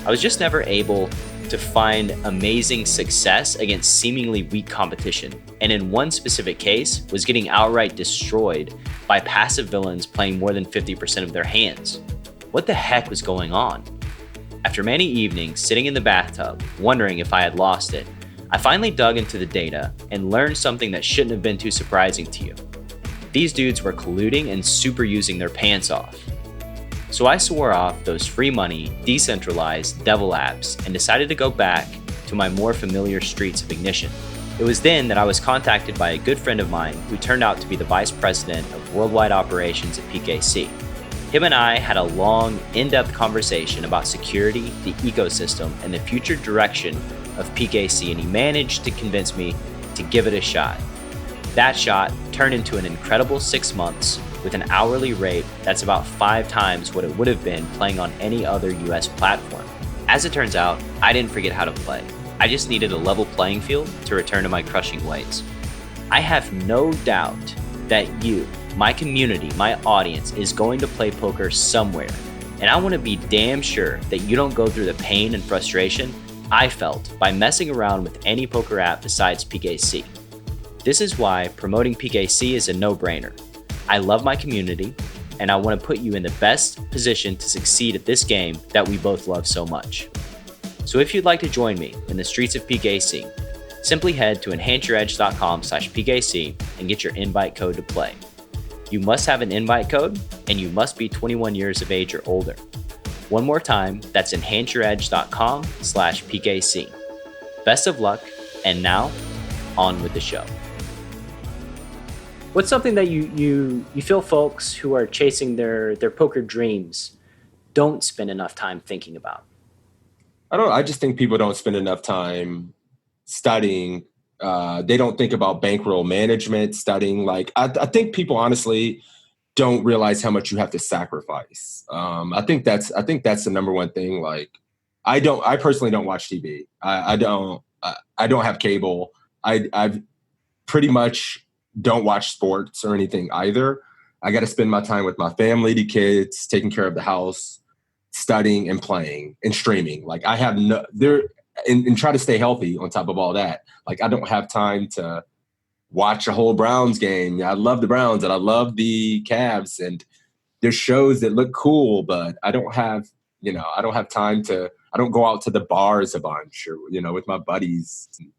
I was just never able to find amazing success against seemingly weak competition, and in one specific case was getting outright destroyed by passive villains playing more than 50% of their hands. What the heck was going on? After many evenings sitting in the bathtub, wondering if I had lost it, I finally dug into the data and learned something that shouldn't have been too surprising to you. These dudes were colluding and super using their pants off. So I swore off those free money, decentralized devil apps and decided to go back to my more familiar streets of Ignition. It was then that I was contacted by a good friend of mine who turned out to be the vice president of worldwide operations at PKC. Him and I had a long, in-depth conversation about security, the ecosystem, and the future direction of PKC, and he managed to convince me to give it a shot. That shot turned into an incredible 6 months with an hourly rate that's about 5 times what it would have been playing on any other US platform. As it turns out, I didn't forget how to play. I just needed a level playing field to return to my crushing ways. I have no doubt that you, my community, my audience, is going to play poker somewhere, and I want to be damn sure that you don't go through the pain and frustration I felt by messing around with any poker app besides PKC. This is why promoting PKC is a no-brainer. I love my community, and I want to put you in the best position to succeed at this game that we both love so much. So if you'd like to join me in the streets of PKC, simply head to enhanceyouredge.com/PKC and get your invite code to play. You must have an invite code, and you must be 21 years of age or older. One more time, that's enhanceyouredge.com/PKC. Best of luck, and now, on with the show. What's something that you feel folks who are chasing their poker dreams don't spend enough time thinking about? I just think people don't spend enough time studying. They don't think about bankroll management, studying. I think people honestly don't realize how much you have to sacrifice. I think that's the number one thing. I personally don't watch TV. I don't have cable. I've pretty much don't watch sports or anything either. I got to spend my time with my family, the kids, taking care of the house, studying and playing and streaming. I have and try to stay healthy on top of all that. I don't have time to watch a whole Browns game. I love the Browns and I love the Cavs, and there's shows that look cool, but I don't have time to, I don't go out to the bars a bunch or, with my buddies and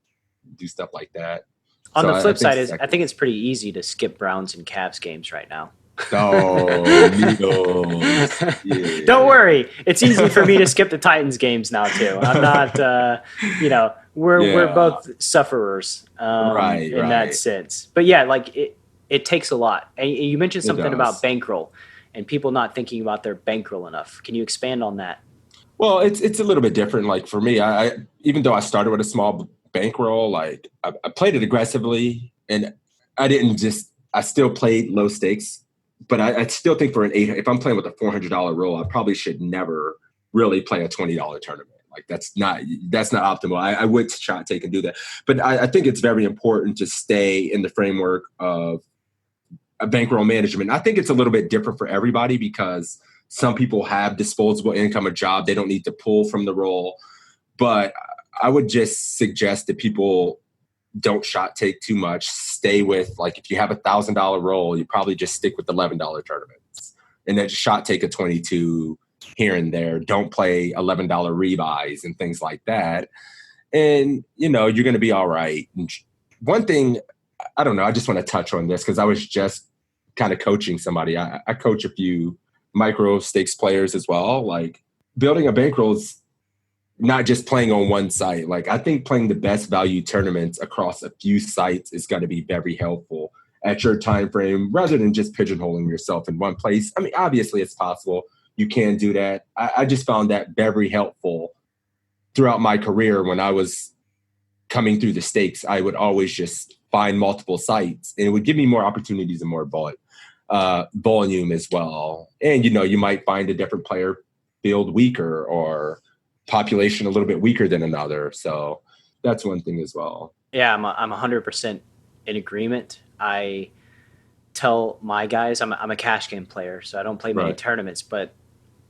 do stuff like that. On the flip side I think it's pretty easy to skip Browns and Cavs games right now. Oh, yeah. Don't worry. It's easy for me to skip the Titans games now too. I'm not, we're both sufferers in that sense. But yeah, it takes a lot. And you mentioned something about bankroll and people not thinking about their bankroll enough. Can you expand on that? Well, it's a little bit different. For me, I even though I started with a small bankroll, I played it aggressively, and I still played low stakes. But I still think if I'm playing with a $400 roll, I probably should never really play a $20 tournament. That's not optimal. I would try to take and do that. But I think it's very important to stay in the framework of a bankroll management. I think it's a little bit different for everybody because Some people have disposable income, a job. They don't need to pull from the roll. But I would just suggest that people don't shot take too much. Stay with, like, if you have $1,000 roll, you probably just stick with $11 tournaments. And then just shot take a 22 here and there. Don't play $11 rebuys and things like that. And, you know, you're going to be all right. And one thing, I don't know, I just want to touch on this because I was just kind of coaching somebody. I coach a few micro stakes players as well. Like, building a bankroll is not just playing on one site. Like, I think playing the best value tournaments across a few sites is going to be very helpful at your time frame rather than just pigeonholing yourself in one place. I mean, obviously it's possible. You can do that. I just found that very helpful throughout my career. When I was coming through the stakes, I would always just find multiple sites, and it would give me more opportunities and more volume as well. And, you know, you might find a different player field weaker or population a little bit weaker than another. So that's one thing as well. Yeah, I'm 100% in agreement. I tell my guys, I'm a cash game player, so I don't play many tournaments, but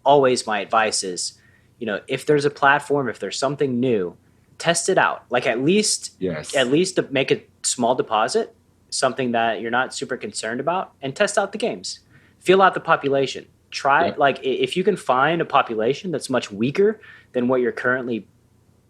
always my advice is, you know, if there's a platform, if there's something new, test it out. Like, at least to make a small deposit, something that you're not super concerned about, and test out the games. Feel out the population. Try, like, if you can find a population that's much weaker than what you're currently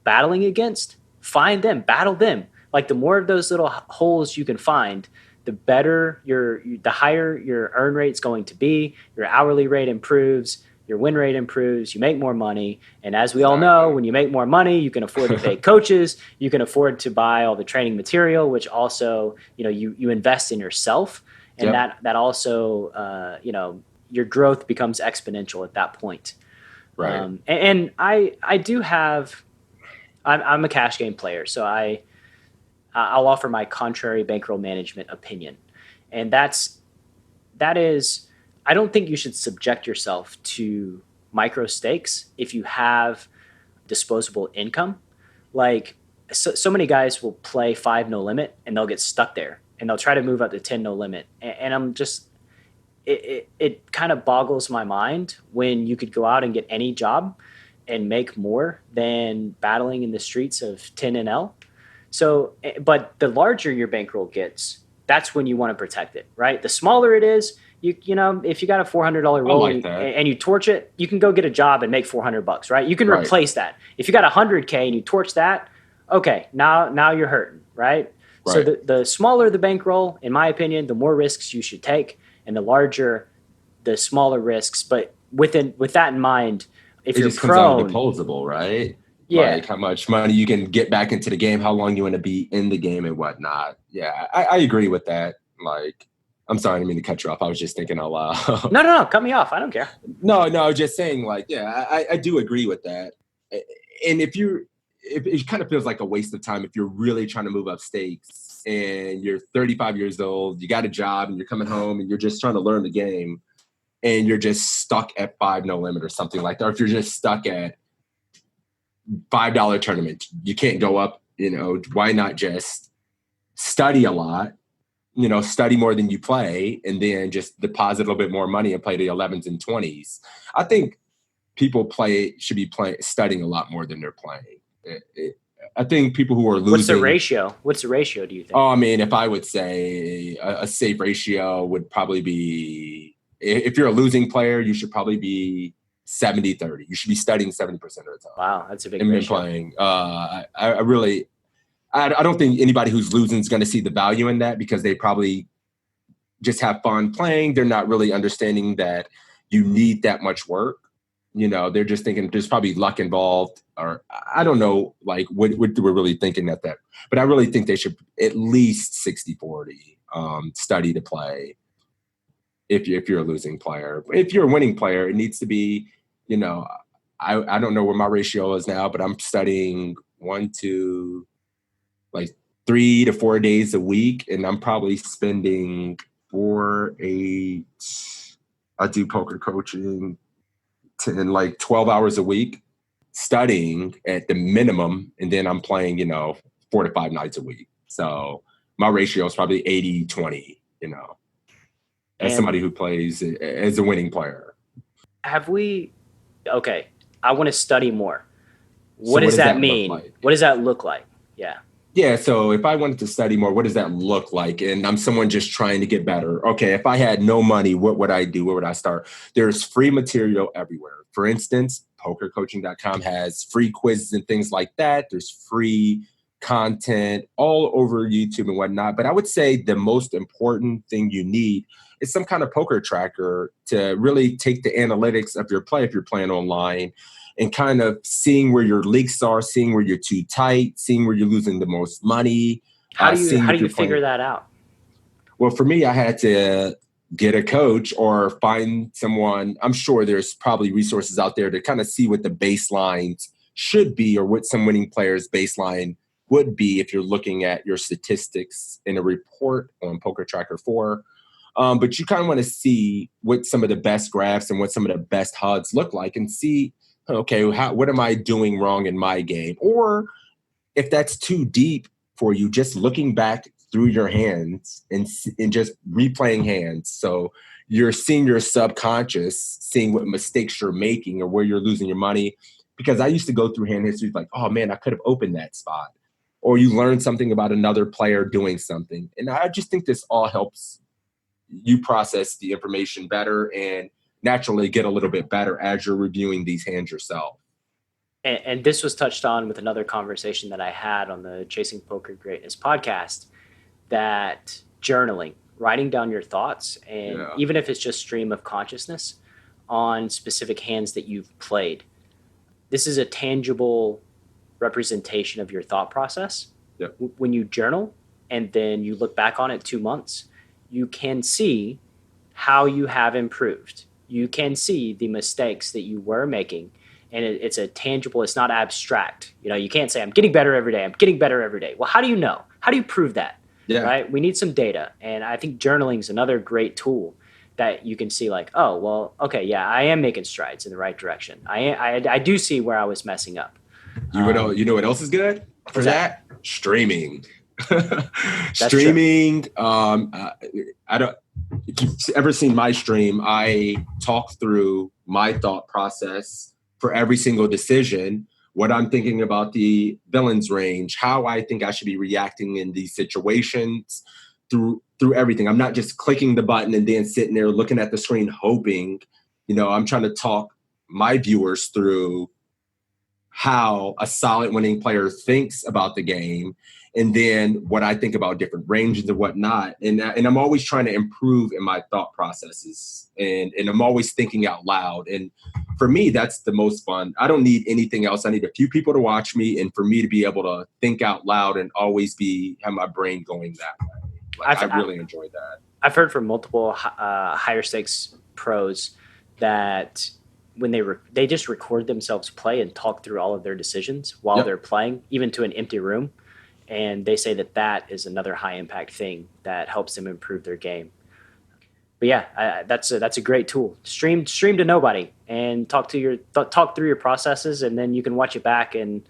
battling against, find them, battle them. Like, the more of those little holes you can find, the better the higher your earn rate's going to be. Your hourly rate improves, your win rate improves, you make more money. And as we all know, when you make more money, you can afford to pay coaches, you can afford to buy all the training material, which also, you know, you invest in yourself. And that also, you know, your growth becomes exponential at that point. Right. And I do have, I'm a cash game player, so I'll offer my contrary bankroll management opinion. And that is, I don't think you should subject yourself to micro stakes if you have disposable income. Like, so many guys will play 5 no limit and they'll get stuck there, and they'll try to move up to 10 no limit. And I'm just, it kind of boggles my mind when you could go out and get any job and make more than battling in the streets of 10 NL. So, but the larger your bankroll gets, that's when you want to protect it, right? The smaller it is, you know, if you got a $400 roll and you torch it, you can go get a job and make $400, right? You can replace that. If you got $100K and you torch that, okay, now you're hurting, right? So the smaller the bankroll, in my opinion, the more risks you should take, and the larger, the smaller risks. But with that in mind, if you're prone, comes out disposable, right? Yeah, like how much money you can get back into the game, how long you want to be in the game, and whatnot. Yeah, I agree with that. Like, I'm sorry, I didn't mean to cut you off. I was just thinking out loud. No, cut me off. I don't care. No, I was just saying, like, yeah, I do agree with that. And if it kind of feels like a waste of time if you're really trying to move up stakes and you're 35 years old, you got a job, and you're coming home and you're just trying to learn the game, and you're just stuck at 5 no limit or something like that. Or if you're just stuck at $5 tournament, you can't go up, you know, why not just study a lot, you know, study more than you play, and then just deposit a little bit more money and play the 11s and 20s. I think people should be studying a lot more than they're playing. I think people who are losing. What's the ratio, do you think? Oh, I mean, if I would say a safe ratio would probably be, if you're a losing player, you should probably be 70-30. You should be studying 70% of the time. Wow, that's a big ratio. And playing. I don't think anybody who's losing is going to see the value in that, because they probably just have fun playing. They're not really understanding that you need that much work. You know, they're just thinking there's probably luck involved, or I don't know, like what we're really thinking at that. But I really think they should at least 60-40 study to play. If you're a losing player, if you're a winning player, it needs to be, you know, I don't know where my ratio is now, but I'm studying 3 to 4 days a week, and I'm probably spending 4-8. I do poker coaching in 12 hours a week, studying at the minimum, and then I'm playing, you know, 4 to 5 nights a week. So my ratio is probably 80-20, you know, as somebody who plays as a winning player. Okay, I want to study more. So What does that look mean? like? What does that look like? Yeah. Yeah, so if I wanted to study more, what does that look like? And I'm someone just trying to get better. Okay, if I had no money, what would I do? Where would I start? There's free material everywhere. For instance, pokercoaching.com has free quizzes and things like that. There's free content all over YouTube and whatnot. But I would say the most important thing you need is some kind of poker tracker to really take the analytics of your play if you're playing online and kind of seeing where your leaks are, seeing where you're too tight, seeing where you're losing the most money, How do seeing if you you're figure playing. that out? Well, for me, I had to get a coach or find someone. I'm sure there's probably resources out there to kind of see what the baselines should be or what some winning players' baseline would be if you're looking at your statistics in a report on Poker Tracker 4. But you kind of want to see what some of the best graphs and what some of the best HUDs look like and see, okay, what am I doing wrong in my game? Or if that's too deep for you, just looking back through your hands and just replaying hands. So you're seeing your subconscious, seeing what mistakes you're making or where you're losing your money. Because I used to go through hand history like, oh man, I could have opened that spot. Or you learn something about another player doing something. And I just think this all helps you process the information better and naturally get a little bit better as you're reviewing these hands yourself. And this was touched on with another conversation that I had on the Chasing Poker Greatness podcast, that journaling, writing down your thoughts, and even if it's just stream of consciousness on specific hands that you've played, this is a tangible representation of your thought process. Yep. When you journal and then you look back on it 2 months, you can see how you have improved. You can see the mistakes that you were making. And it's a tangible, it's not abstract. You can't say, I'm getting better every day. I'm getting better every day. Well, how do you know? How do you prove that? Yeah. Right? We need some data. And I think journaling is another great tool that you can see like, oh, well, okay, yeah, I am making strides in the right direction. I do see where I was messing up. You know what else is good for that? Streaming. Streaming. I don't. If you've ever seen my stream, I talk through my thought process for every single decision, what I'm thinking about the villain's range, how I think I should be reacting in these situations, through everything. I'm not just clicking the button and then sitting there looking at the screen hoping. I'm trying to talk my viewers through how a solid winning player thinks about the game, and then what I think about different ranges and whatnot. And I'm always trying to improve in my thought processes, and I'm always thinking out loud. And for me, that's the most fun. I don't need anything else. I need a few people to watch me, and for me to be able to think out loud and always have my brain going that way. I really enjoy that. I've heard from multiple higher stakes pros that when they just record themselves play and talk through all of their decisions while they're playing, even to an empty room. And they say that is another high impact thing that helps them improve their game. But yeah, that's a great tool. Stream to nobody and talk through your processes, and then you can watch it back and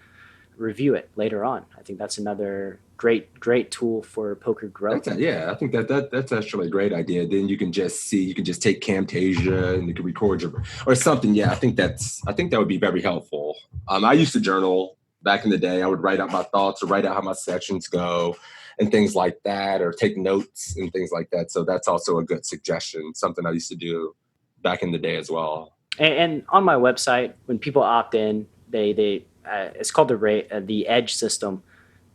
review it later on. I think that's another great tool for poker growth. I think that's actually a great idea. Then you can just take Camtasia and you can record or something. Yeah, I think that would be very helpful. I used to journal back in the day. I would write out my thoughts or write out how my sessions go and things like that, or take notes and things like that. So that's also a good suggestion, something I used to do back in the day as well. And on my website, when people opt in, they it's called the Edge system.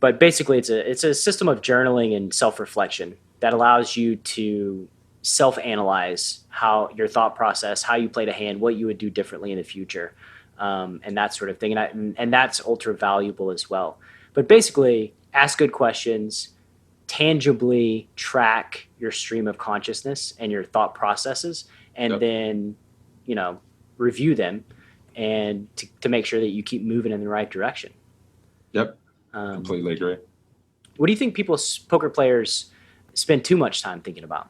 But basically, it's a system of journaling and self-reflection that allows you to self-analyze how your thought process, how you played a hand, what you would do differently in the future, and that sort of thing. And that's ultra valuable as well. But basically, ask good questions, tangibly track your stream of consciousness and your thought processes, and then, review them and to make sure that you keep moving in the right direction. Yep. Completely agree. What do you think poker players spend too much time thinking about?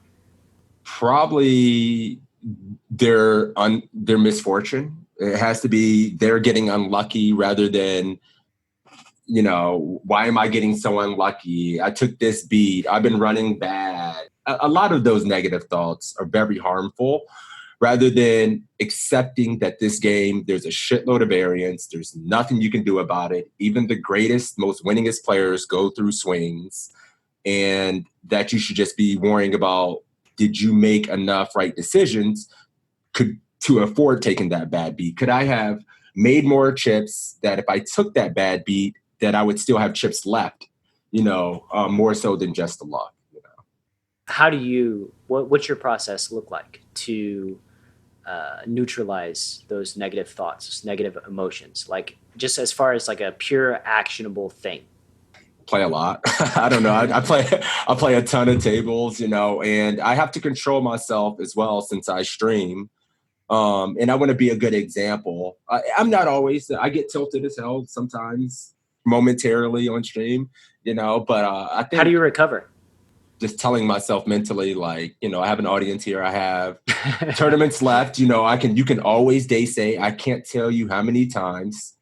Probably their misfortune. It has to be they're getting unlucky rather than, why am I getting so unlucky? I took this beat. I've been running bad. A lot of those negative thoughts are very harmful. rather than accepting that this game, there's a shitload of variance. There's nothing you can do about it. Even the greatest, most winningest players go through swings, and that you should just be worrying about, did you make enough right decisions to afford taking that bad beat? Could I have made more chips that if I took that bad beat, that I would still have chips left, more so than just the luck. How do you, what's your process look like to neutralize those negative thoughts, those negative emotions? Like, just as far as like a pure actionable thing. Play a lot. I don't know. I play a ton of tables, and I have to control myself as well since I stream. And I want to be a good example. I'm not always. I get tilted as hell sometimes, momentarily on stream, but I think. How do you recover? Just telling myself mentally, like, I have an audience here. I have tournaments left. You can always day say. I can't tell you how many times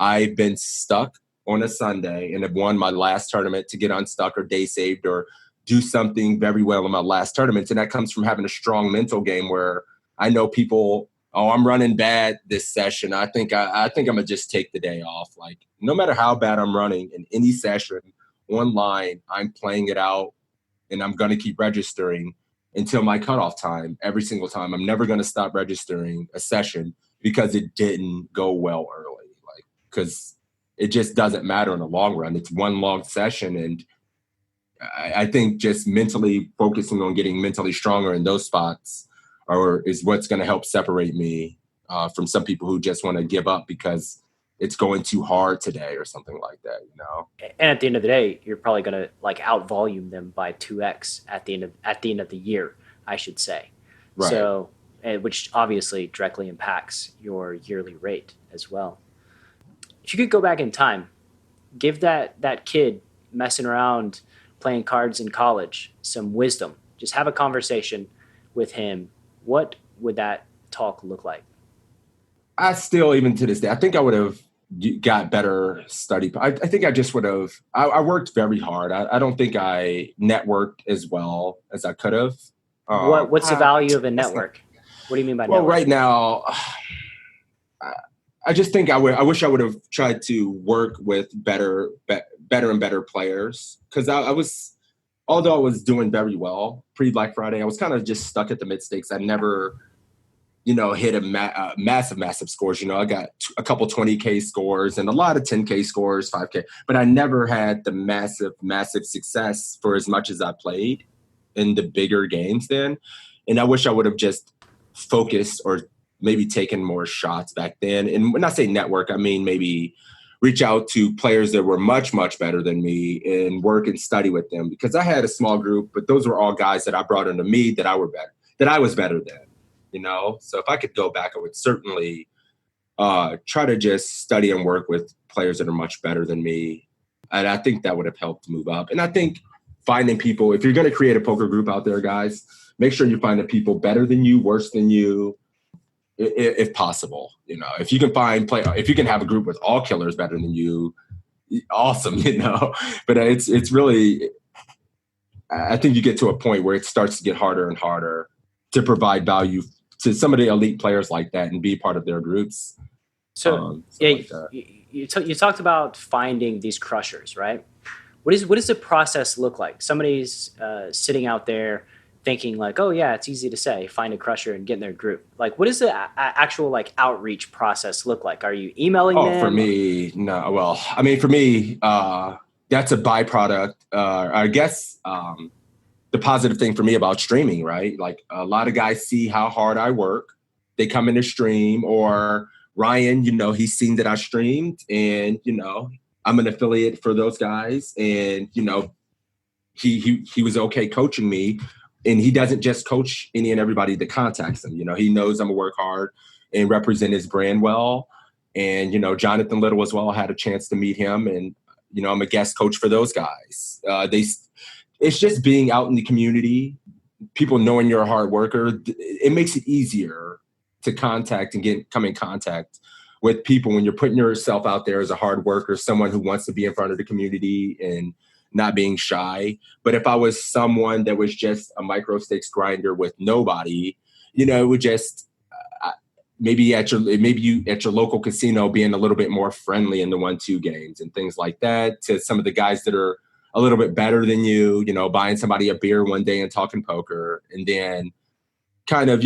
I've been stuck on a Sunday and have won my last tournament to get unstuck or day saved or do something very well in my last tournaments. And that comes from having a strong mental game where I know people, I'm running bad this session. I think I'm gonna just take the day off. Like, no matter how bad I'm running in any session online, I'm playing it out. And I'm going to keep registering until my cutoff time every single time. I'm never going to stop registering a session because it didn't go well early. Like, because it just doesn't matter in the long run. It's one long session. And I think just mentally focusing on getting mentally stronger in those spots is what's going to help separate me from some people who just want to give up because it's going too hard today or something like that, And at the end of the day, you're probably going to like out volume them by 2x at the end of the year, I should say. Right. So, which obviously directly impacts your yearly rate as well. If you could go back in time, give that kid messing around playing cards in college some wisdom. Just have a conversation with him. What would that talk look like? I still, even to this day, I think I would have got better study. I think I just would have, I worked very hard. I don't think I networked as well as I could have. What's the value of a network? What do you mean by network? Well, right now, I just think I wish I would have tried to work with better and better players. Because although I was doing very well pre-Black Friday, I was kind of just stuck at the mid-stakes. I never hit a massive scores. I got a couple 20K scores and a lot of 10K scores, 5K, but I never had the massive success for as much as I played in the bigger games then. And I wish I would have just focused or maybe taken more shots back then. And when I say network, I mean maybe reach out to players that were much, much better than me and work and study with them, because I had a small group, but those were all guys that I brought into me that I was better than. So if I could go back, I would certainly try to just study and work with players that are much better than me. And I think that would have helped move up. And I think finding people, if you're going to create a poker group out there, guys, make sure you're finding people better than you, worse than you, if possible. If you can if you can have a group with all killers better than you, awesome, But it's really, I think you get to a point where it starts to get harder and harder to provide value to some of the elite players like that and be part of their groups. So you talked about finding these crushers, right? What does the process look like? Somebody's sitting out there thinking like, oh yeah, it's easy to say, find a crusher and get in their group. Like, what does the actual like outreach process look like? Are you emailing them? For me, no. Well, I mean, for me, that's a byproduct. I guess the positive thing for me about streaming, right? Like, a lot of guys see how hard I work. They come in to stream, or Ryan, he's seen that I streamed, and, I'm an affiliate for those guys. And, he was okay coaching me, and he doesn't just coach any and everybody that contacts him. He knows I'm gonna work hard and represent his brand well. And, Jonathan Little as well, had a chance to meet him, and, I'm a guest coach for those guys. It's just being out in the community, people knowing you're a hard worker. It makes it easier to contact and come in contact with people when you're putting yourself out there as a hard worker, someone who wants to be in front of the community and not being shy. But if I was someone that was just a micro stakes grinder with nobody, it would just maybe at your local casino being a little bit more friendly in the 1-2 games and things like that, to some of the guys that are a little bit better than you, buying somebody a beer one day and talking poker, and then kind of,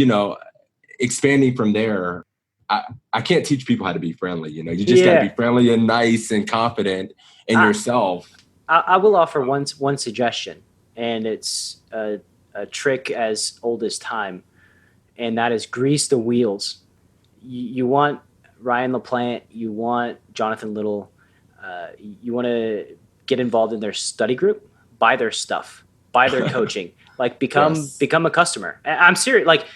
expanding from there. I can't teach people how to be friendly. You just got to be friendly and nice and confident in yourself. I will offer one suggestion, and it's a trick as old as time, and that is grease the wheels. You want Ryan LaPlante, you want Jonathan Little, you want to get involved in their study group, buy their stuff, buy their coaching, like become a customer. I'm serious. Like,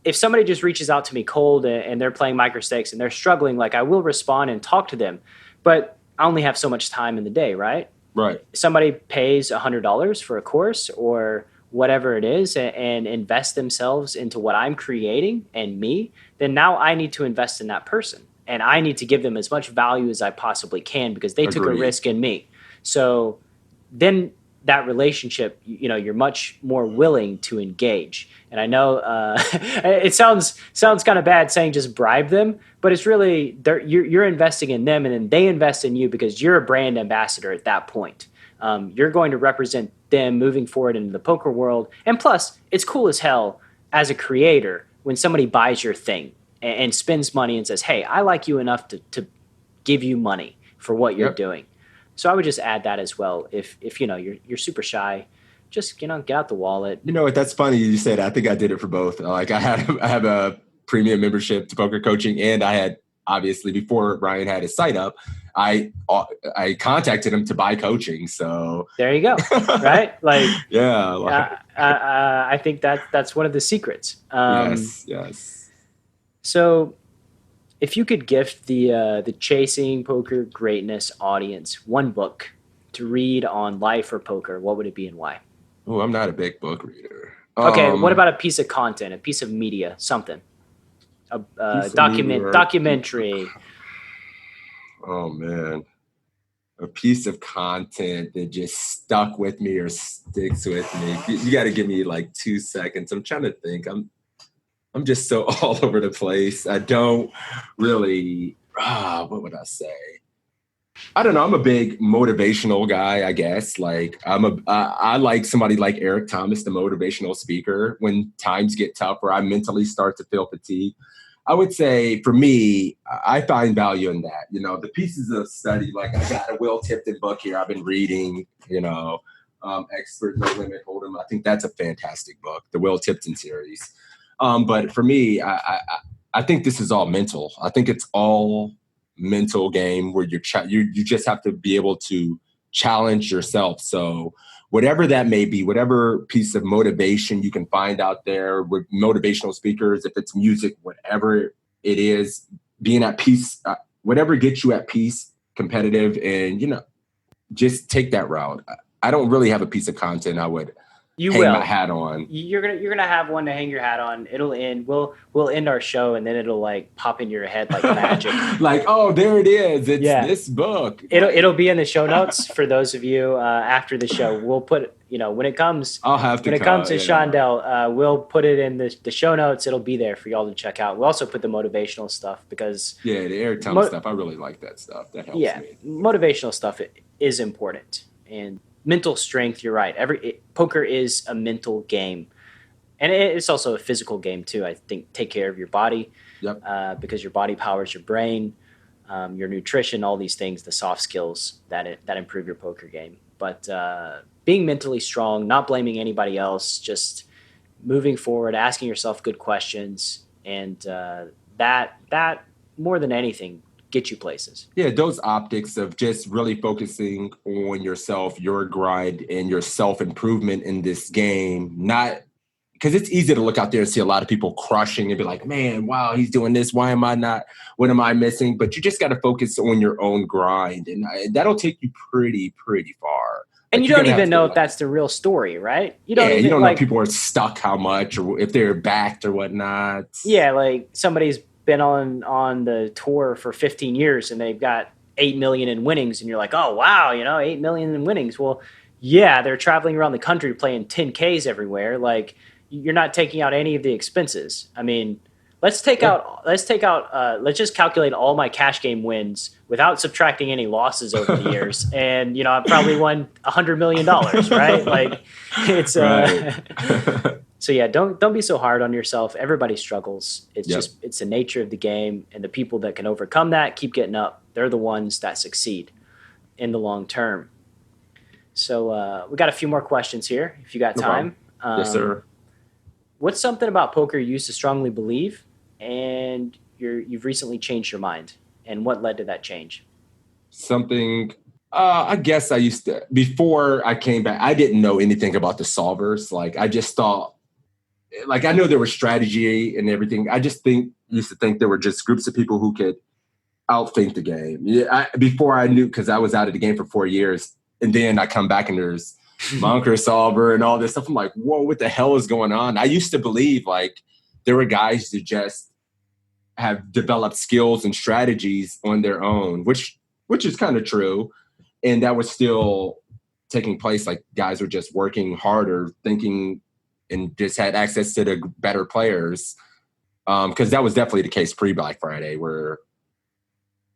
if somebody just reaches out to me cold and they're playing microstakes and they're struggling, like I will respond and talk to them, but I only have so much time in the day, right? Right. Somebody pays $100 for a course or whatever it is and invest themselves into what I'm creating and me, then now I need to invest in that person. And I need to give them as much value as I possibly can because they took a risk in me. So then that relationship, you're much more willing to engage. And I know it sounds kind of bad saying just bribe them, but it's really you're investing in them and then they invest in you because you're a brand ambassador at that point. You're going to represent them moving forward into the poker world. And plus, it's cool as hell as a creator when somebody buys your thing and spends money and says, hey, I like you enough to give you money for what you're doing. So I would just add that as well. If you're super shy, just get out the wallet. You know what? That's funny you said. I think I did it for both. Like I have a premium membership to poker coaching, and I had obviously before Ryan had his site up, I contacted him to buy coaching. So there you go. Right? Like I think that's one of the secrets. Yes. So if you could gift the Chasing Poker Greatness audience one book to read on life or poker, what would it be and why? Oh, I'm not a big book reader. Okay, what about a piece of content, a piece of media, something? A documentary. Oh, man. A piece of content that just stuck with me or sticks with me. You got to give me like 2 seconds. I'm trying to think. I'm just so all over the place. I don't really, what would I say? I don't know. I'm a big motivational guy, I guess. Like I like somebody like Eric Thomas, the motivational speaker, when times get tough or I mentally start to feel fatigue. I would say for me, I find value in that. The pieces of study, like I got a Will Tipton book here I've been reading, Expert No Limit Hold'em. I think that's a fantastic book, the Will Tipton series. But for me, I think this is all mental. I think it's all mental game where you just have to be able to challenge yourself. So whatever that may be, whatever piece of motivation you can find out there with motivational speakers, if it's music, whatever it is, being at peace, whatever gets you at peace, competitive, and just take that route. I don't really have a piece of content I would my hat on. You're gonna have one to hang your hat on. It'll end. We'll end our show and then it'll like pop in your head like magic. Like, oh, there it is. It's this book. It'll be in the show notes for those of you after the show. We'll put when it comes. I'll have to. When it comes to Shaundle, we'll put it in the show notes. It'll be there for y'all to check out. We'll also put the motivational stuff because the Eric Thomas stuff. I really like that stuff. That helps me. Motivational stuff is important and. Mental strength, you're right. Poker is a mental game. And it's also a physical game, too. I think take care of your body because your body powers your brain, your nutrition, all these things, the soft skills that improve your poker game. But being mentally strong, not blaming anybody else, just moving forward, asking yourself good questions, and that more than anything, get you places. Yeah, those optics of just really focusing on yourself, your grind, and your self-improvement in this game. Not because it's easy to look out there and see a lot of people crushing and be like, man, wow, he's doing this. Why am I not? What am I missing? But you just got to focus on your own grind, and that'll take you pretty far. And you don't even know if that's the real story, right? You don't know if people are stuck how much or if they're backed or whatnot. Yeah, like somebody's been on the tour for 15 years and they've got 8 million in winnings and you're like, oh wow, 8 million in winnings. Well, yeah, they're traveling around the country playing 10Ks everywhere. Like you're not taking out any of the expenses. I mean, let's just calculate all my cash game wins without subtracting any losses over the years. And, you know, I probably won $100 million, right? Like it's, so yeah, don't be so hard on yourself. Everybody struggles. It's it's the nature of the game, and the people that can overcome that, keep getting up. They're the ones that succeed in the long term. So we got a few more questions here if you got time. Yes, sir. What's something about poker you used to strongly believe and you've recently changed your mind, and what led to that change? Something, I guess I used to, before I came back, I didn't know anything about the solvers. Like I just thought, like I know there was strategy and everything. I just used to think there were just groups of people who could outthink the game. Yeah, before I knew, because I was out of the game for 4 years, and then I come back and there's bunker solver and all this stuff. I'm like, whoa, what the hell is going on? I used to believe like there were guys who just have developed skills and strategies on their own, which is kind of true. And that was still taking place. Like guys were just working harder, thinking, and just had access to the better players. Because that was definitely the case pre-Black Friday, where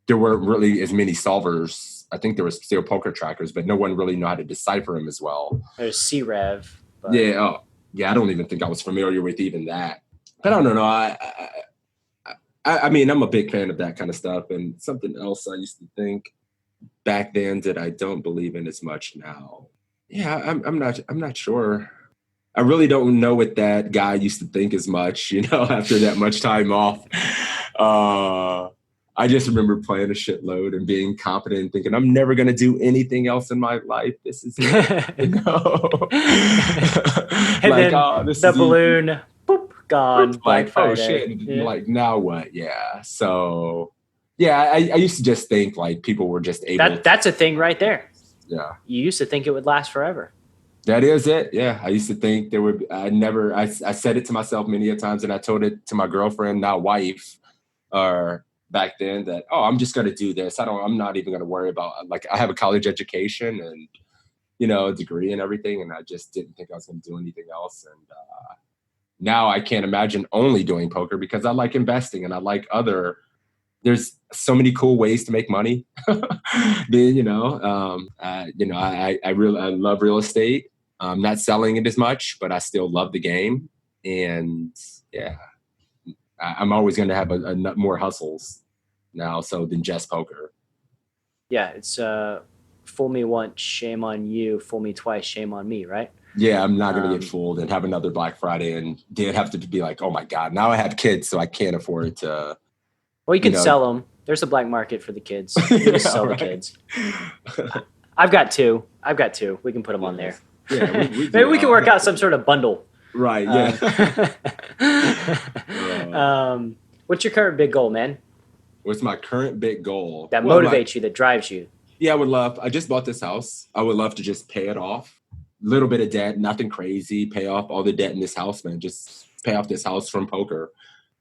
there weren't really as many solvers. I think there was still poker trackers, but no one really knew how to decipher them as well. There's C-Rev. But... Yeah, I don't even think I was familiar with even that. But I don't know. I mean, I'm a big fan of that kind of stuff. And something else I used to think back then that I don't believe in as much now. Yeah, I'm not sure. I really don't know what that guy used to think as much, you know, after that much time off. I just remember playing a shitload and being confident and thinking, I'm never going to do anything else in my life. This is it, you know? And like, then the balloon, boop, gone. Like, oh, shit. Yeah. Like, now what? Yeah. So, yeah, I used to just think, like, people were just able That's a thing right there. Yeah. You used to think it would last forever. That is it. Yeah. I used to think there would, I said it to myself many a times, and I told it to my girlfriend, now wife, or back then, that, oh, I'm just going to do this. I'm not even going to worry about, like, I have a college education and, you know, a degree and everything. And I just didn't think I was going to do anything else. And now I can't imagine only doing poker, because I like investing and I like there's so many cool ways to make money. I love real estate. I'm not selling it as much, but I still love the game. And yeah, I'm always going to have a more hustles now than just poker. Yeah, it's fool me once, shame on you. Fool me twice, shame on me, right? Yeah, I'm not going to get fooled and have another Black Friday and then have to be like, oh my God, now I have kids, so I can't afford to. Well, you can sell them. There's a black market for the kids. You can just sell the kids. I've got two. We can put them on there. Yeah, maybe we can work out some sort of bundle. Right, yeah. What's your current big goal, man? What's my current big goal? That motivates you, that drives you. Yeah, I just bought this house. I would love to just pay it off. Little bit of debt, nothing crazy. Pay off all the debt in this house, man. Just pay off this house from poker.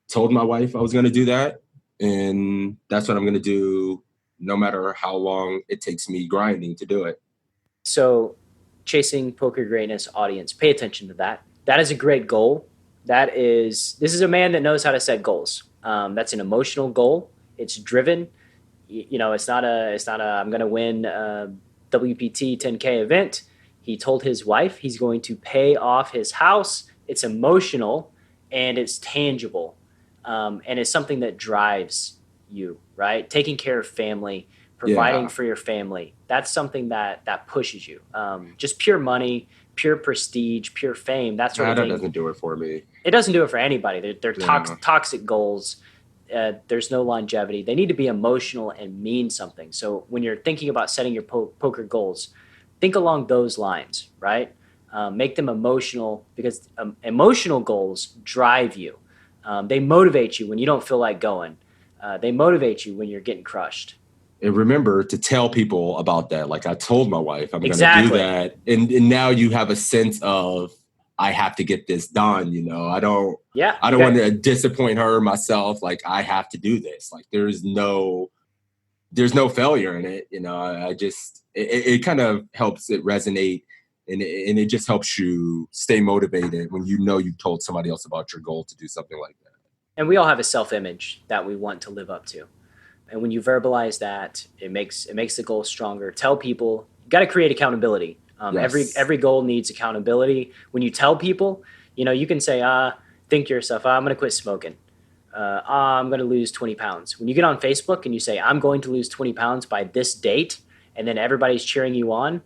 Told my wife I was going to do that. And that's what I'm going to do, no matter how long it takes me grinding to do it. So, Chasing Poker Greatness audience, pay attention to that. That is a great goal. This is a man that knows how to set goals. That's an emotional goal. It's driven. You know, it's not a I'm going to win a WPT 10K event. He told his wife he's going to pay off his house. It's emotional and it's tangible. And it's something that drives you, right? Taking care of family, providing for your family. That's something that pushes you. Just pure money, pure prestige, pure fame. That sort of thing. That doesn't do it for me. It doesn't do it for anybody. They're toxic goals. There's no longevity. They need to be emotional and mean something. So when you're thinking about setting your poker goals, think along those lines, right? Make them emotional, because emotional goals drive you. They motivate you when you don't feel like going. They motivate you when you're getting crushed. And remember to tell people about that. Like I told my wife, I'm going to do that. And now you have a sense of, I have to get this done. You know, I don't want to disappoint her or myself. Like I have to do this. Like there's no failure in it. You know, it kind of helps it resonate And it just helps you stay motivated when you know you've told somebody else about your goal to do something like that. And we all have a self-image that we want to live up to. And when you verbalize that, it makes the goal stronger. Tell people, you got to create accountability. Yes. Every goal needs accountability. When you tell people, you can say, think to yourself, I'm going to quit smoking. I'm going to lose 20 pounds. When you get on Facebook and you say, I'm going to lose 20 pounds by this date, and then everybody's cheering you on,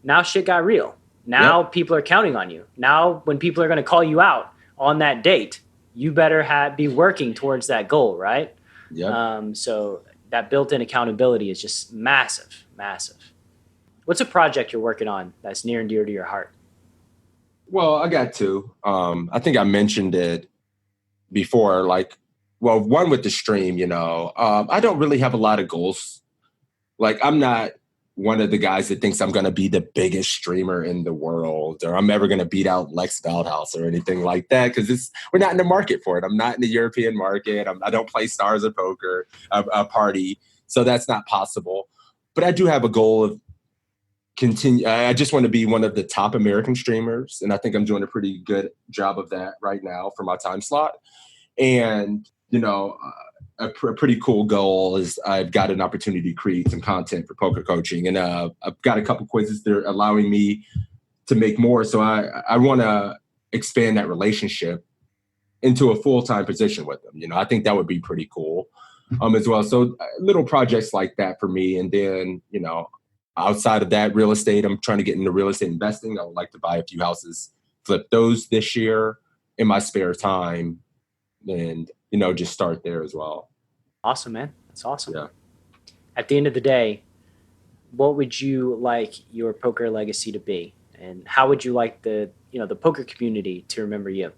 now shit got real. Now people are counting on you. Now when people are going to call you out on that date, you better be working towards that goal, right? Yeah. So that built-in accountability is just massive, massive. What's a project you're working on that's near and dear to your heart? Well, I got two. I think I mentioned it before, one with the stream, I don't really have a lot of goals. Like, I'm not one of the guys that thinks I'm going to be the biggest streamer in the world, or I'm ever going to beat out Lex Veldhouse or anything like that, because we're not in the market for it. I'm not in the European market. I don't play Stars of Poker, a party, so that's not possible. But I do have a goal of continue. I just want to be one of the top American streamers, and I think I'm doing a pretty good job of that right now for my time slot. And a pretty cool goal is I've got an opportunity to create some content for poker coaching, and I've got a couple quizzes that are allowing me to make more. So I want to expand that relationship into a full-time position with them. I think that would be pretty cool as well. So little projects like that for me. And then, outside of that, real estate, I'm trying to get into real estate investing. I would like to buy a few houses, flip those this year in my spare time, and, just start there as well. Awesome, man. That's awesome. Yeah. At the end of the day, what would you like your poker legacy to be? And how would you like the poker community to remember you?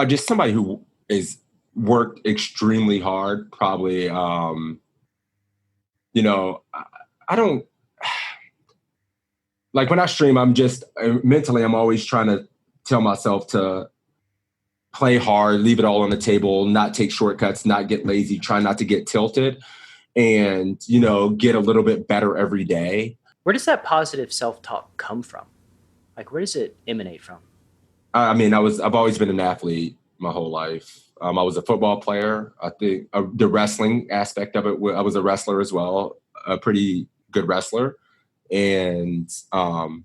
Just somebody who is worked extremely hard, probably. I don't, like, when I stream, I'm always trying to tell myself to play hard, leave it all on the table, not take shortcuts, not get lazy, try not to get tilted, and, get a little bit better every day. Where does that positive self-talk come from? Like, where does it emanate from? I mean, I've always been an athlete my whole life. I was a football player. I think the wrestling aspect of it, I was a wrestler as well, a pretty good wrestler, and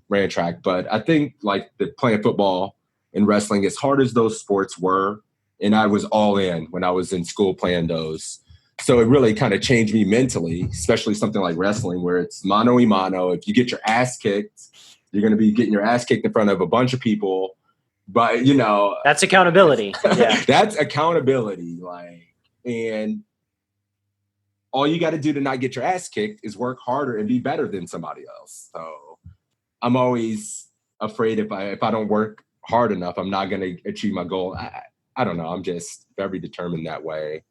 ran track. But I think, like, playing football and wrestling, as hard as those sports were, and I was all in when I was in school playing those. So it really kind of changed me mentally, especially something like wrestling, where it's mano a mano. If you get your ass kicked, you're going to be getting your ass kicked in front of a bunch of people. But, that's accountability. Yeah. That's accountability. And all you got to do to not get your ass kicked is work harder and be better than somebody else. So I'm always afraid if I don't work hard enough, I'm not going to achieve my goal. I don't know. I'm just very determined that way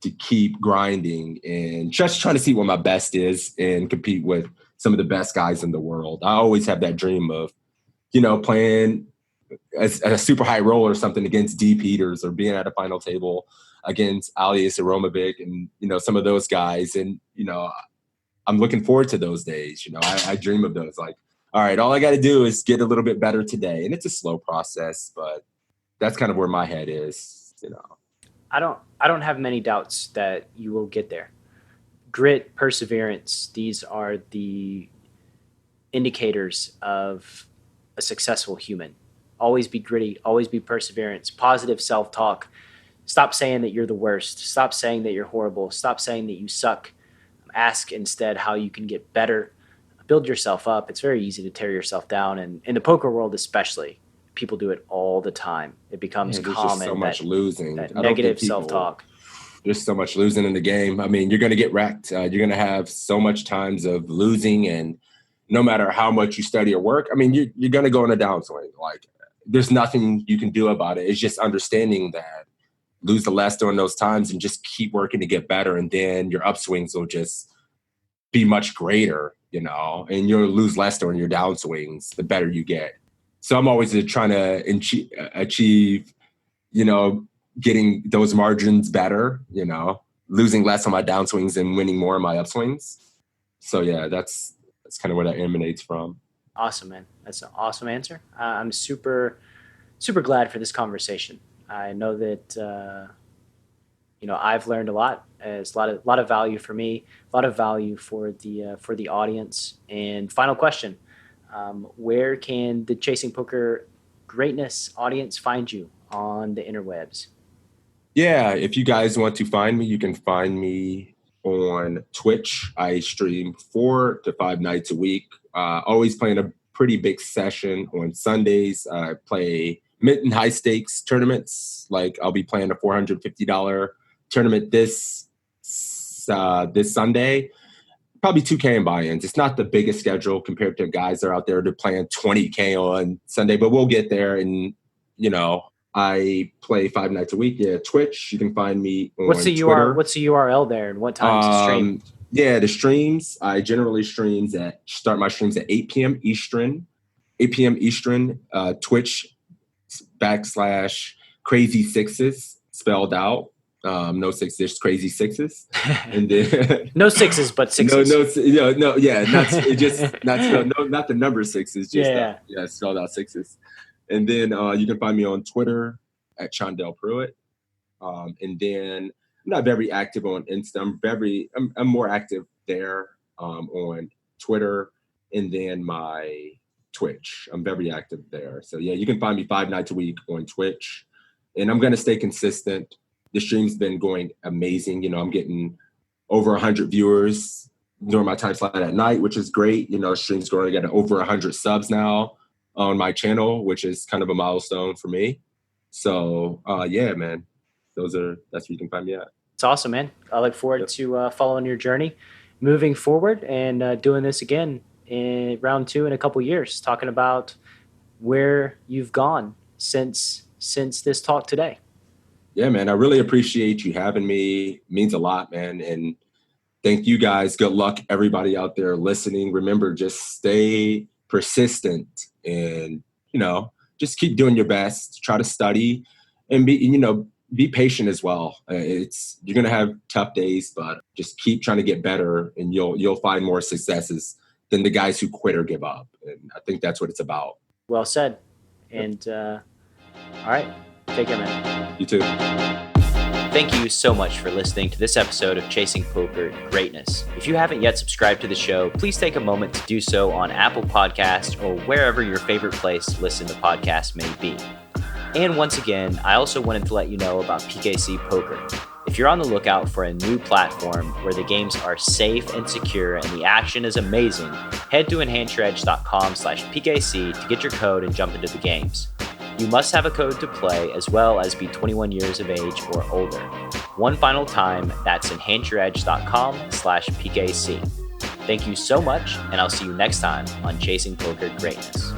to keep grinding and just trying to see what my best is and compete with some of the best guys in the world. I always have that dream of, playing a super high roll or something against D. Peters, or being at a final table against Alias Aromovic and, some of those guys. And, I'm looking forward to those days. I dream of those. Like, all right, all I got to do is get a little bit better today. And it's a slow process, but that's kind of where my head is, I don't have many doubts that you will get there. Grit, perseverance, these are the indicators of a successful human. Always be gritty, always be perseverance, positive self-talk. Stop saying that you're the worst. Stop saying that you're horrible. Stop saying that you suck. Ask instead how you can get better. Build yourself up. It's very easy to tear yourself down. And in the poker world especially, people do it all the time. It becomes common. There's just so much losing. That negative self-talk. There's so much losing in the game. I mean, you're going to get wrecked. You're going to have so much times of losing, and no matter how much you study or work, I mean, you're going to go in a downswing. Like, there's nothing you can do about it. It's just understanding that. Lose the less during those times and just keep working to get better, and then your upswings will just be much greater, and you'll lose less during your downswings the better you get. So I'm always trying to achieve, getting those margins better, losing less on my downswings and winning more on my upswings. So yeah, that's kind of where that emanates from. Awesome, man. That's an awesome answer. I'm super glad for this conversation. I know that, I've learned a lot. It's a lot of value for me, a lot of value for the audience. And final question, where can the Chasing Poker Greatness audience find you on the interwebs? Yeah, if you guys want to find me, you can find me on Twitch. I stream 4 to 5 nights a week. Always playing a pretty big session on Sundays. I play mid and high stakes tournaments. Like I'll be playing a $450 tournament this Sunday. Probably 2K in buy-ins. It's not the biggest schedule compared to guys that are out there that are playing 20K on Sunday, but we'll get there. And I play 5 nights a week. Yeah, Twitch. You can find me on Twitter. What's the URL there, and what times to stream? Yeah, the streams. I generally start my streams at 8 p.m. Eastern. 8 p.m. Eastern. Twitch / Crazy Sixes spelled out. No sixes, Crazy Sixes, and then no sixes, but sixes. No. Yeah, not the number sixes. Just spelled out sixes. And then you can find me on Twitter at Shaundle Pruitt. And then I'm not very active on Insta. I'm more active there on Twitter, and then my Twitch. I'm very active there. So yeah, you can find me 5 nights a week on Twitch, and I'm going to stay consistent. The stream's been going amazing. I'm getting over 100 viewers during my time slot at night, which is great. Stream's growing. I got over 100 subs now on my channel, which is kind of a milestone for me. So yeah, man, that's where you can find me at. It's awesome, man. I look forward to following your journey moving forward and doing this again in round 2 in a couple years, talking about where you've gone since this talk today. Yeah, man, I really appreciate you having me. It means a lot, man. And thank you guys. Good luck, everybody out there listening. Remember, just stay persistent and, just keep doing your best. Try to study and be patient as well. You're going to have tough days, but just keep trying to get better, and you'll find more successes than the guys who quit or give up. And I think that's what it's about. Well said. And all right. Take care, man. You too. Thank you so much for listening to this episode of Chasing Poker Greatness. If you haven't yet subscribed to the show, please take a moment to do so on Apple Podcasts or wherever your favorite place to listen to podcasts may be. And once again, I also wanted to let you know about PKC Poker. If you're on the lookout for a new platform where the games are safe and secure and the action is amazing, head to enhanceyoredge.com/PKC to get your code and jump into the games. You must have a code to play as well as be 21 years of age or older. One final time, that's enhanceyoredge.com/PKC. Thank you so much, and I'll see you next time on Chasing Poker Greatness.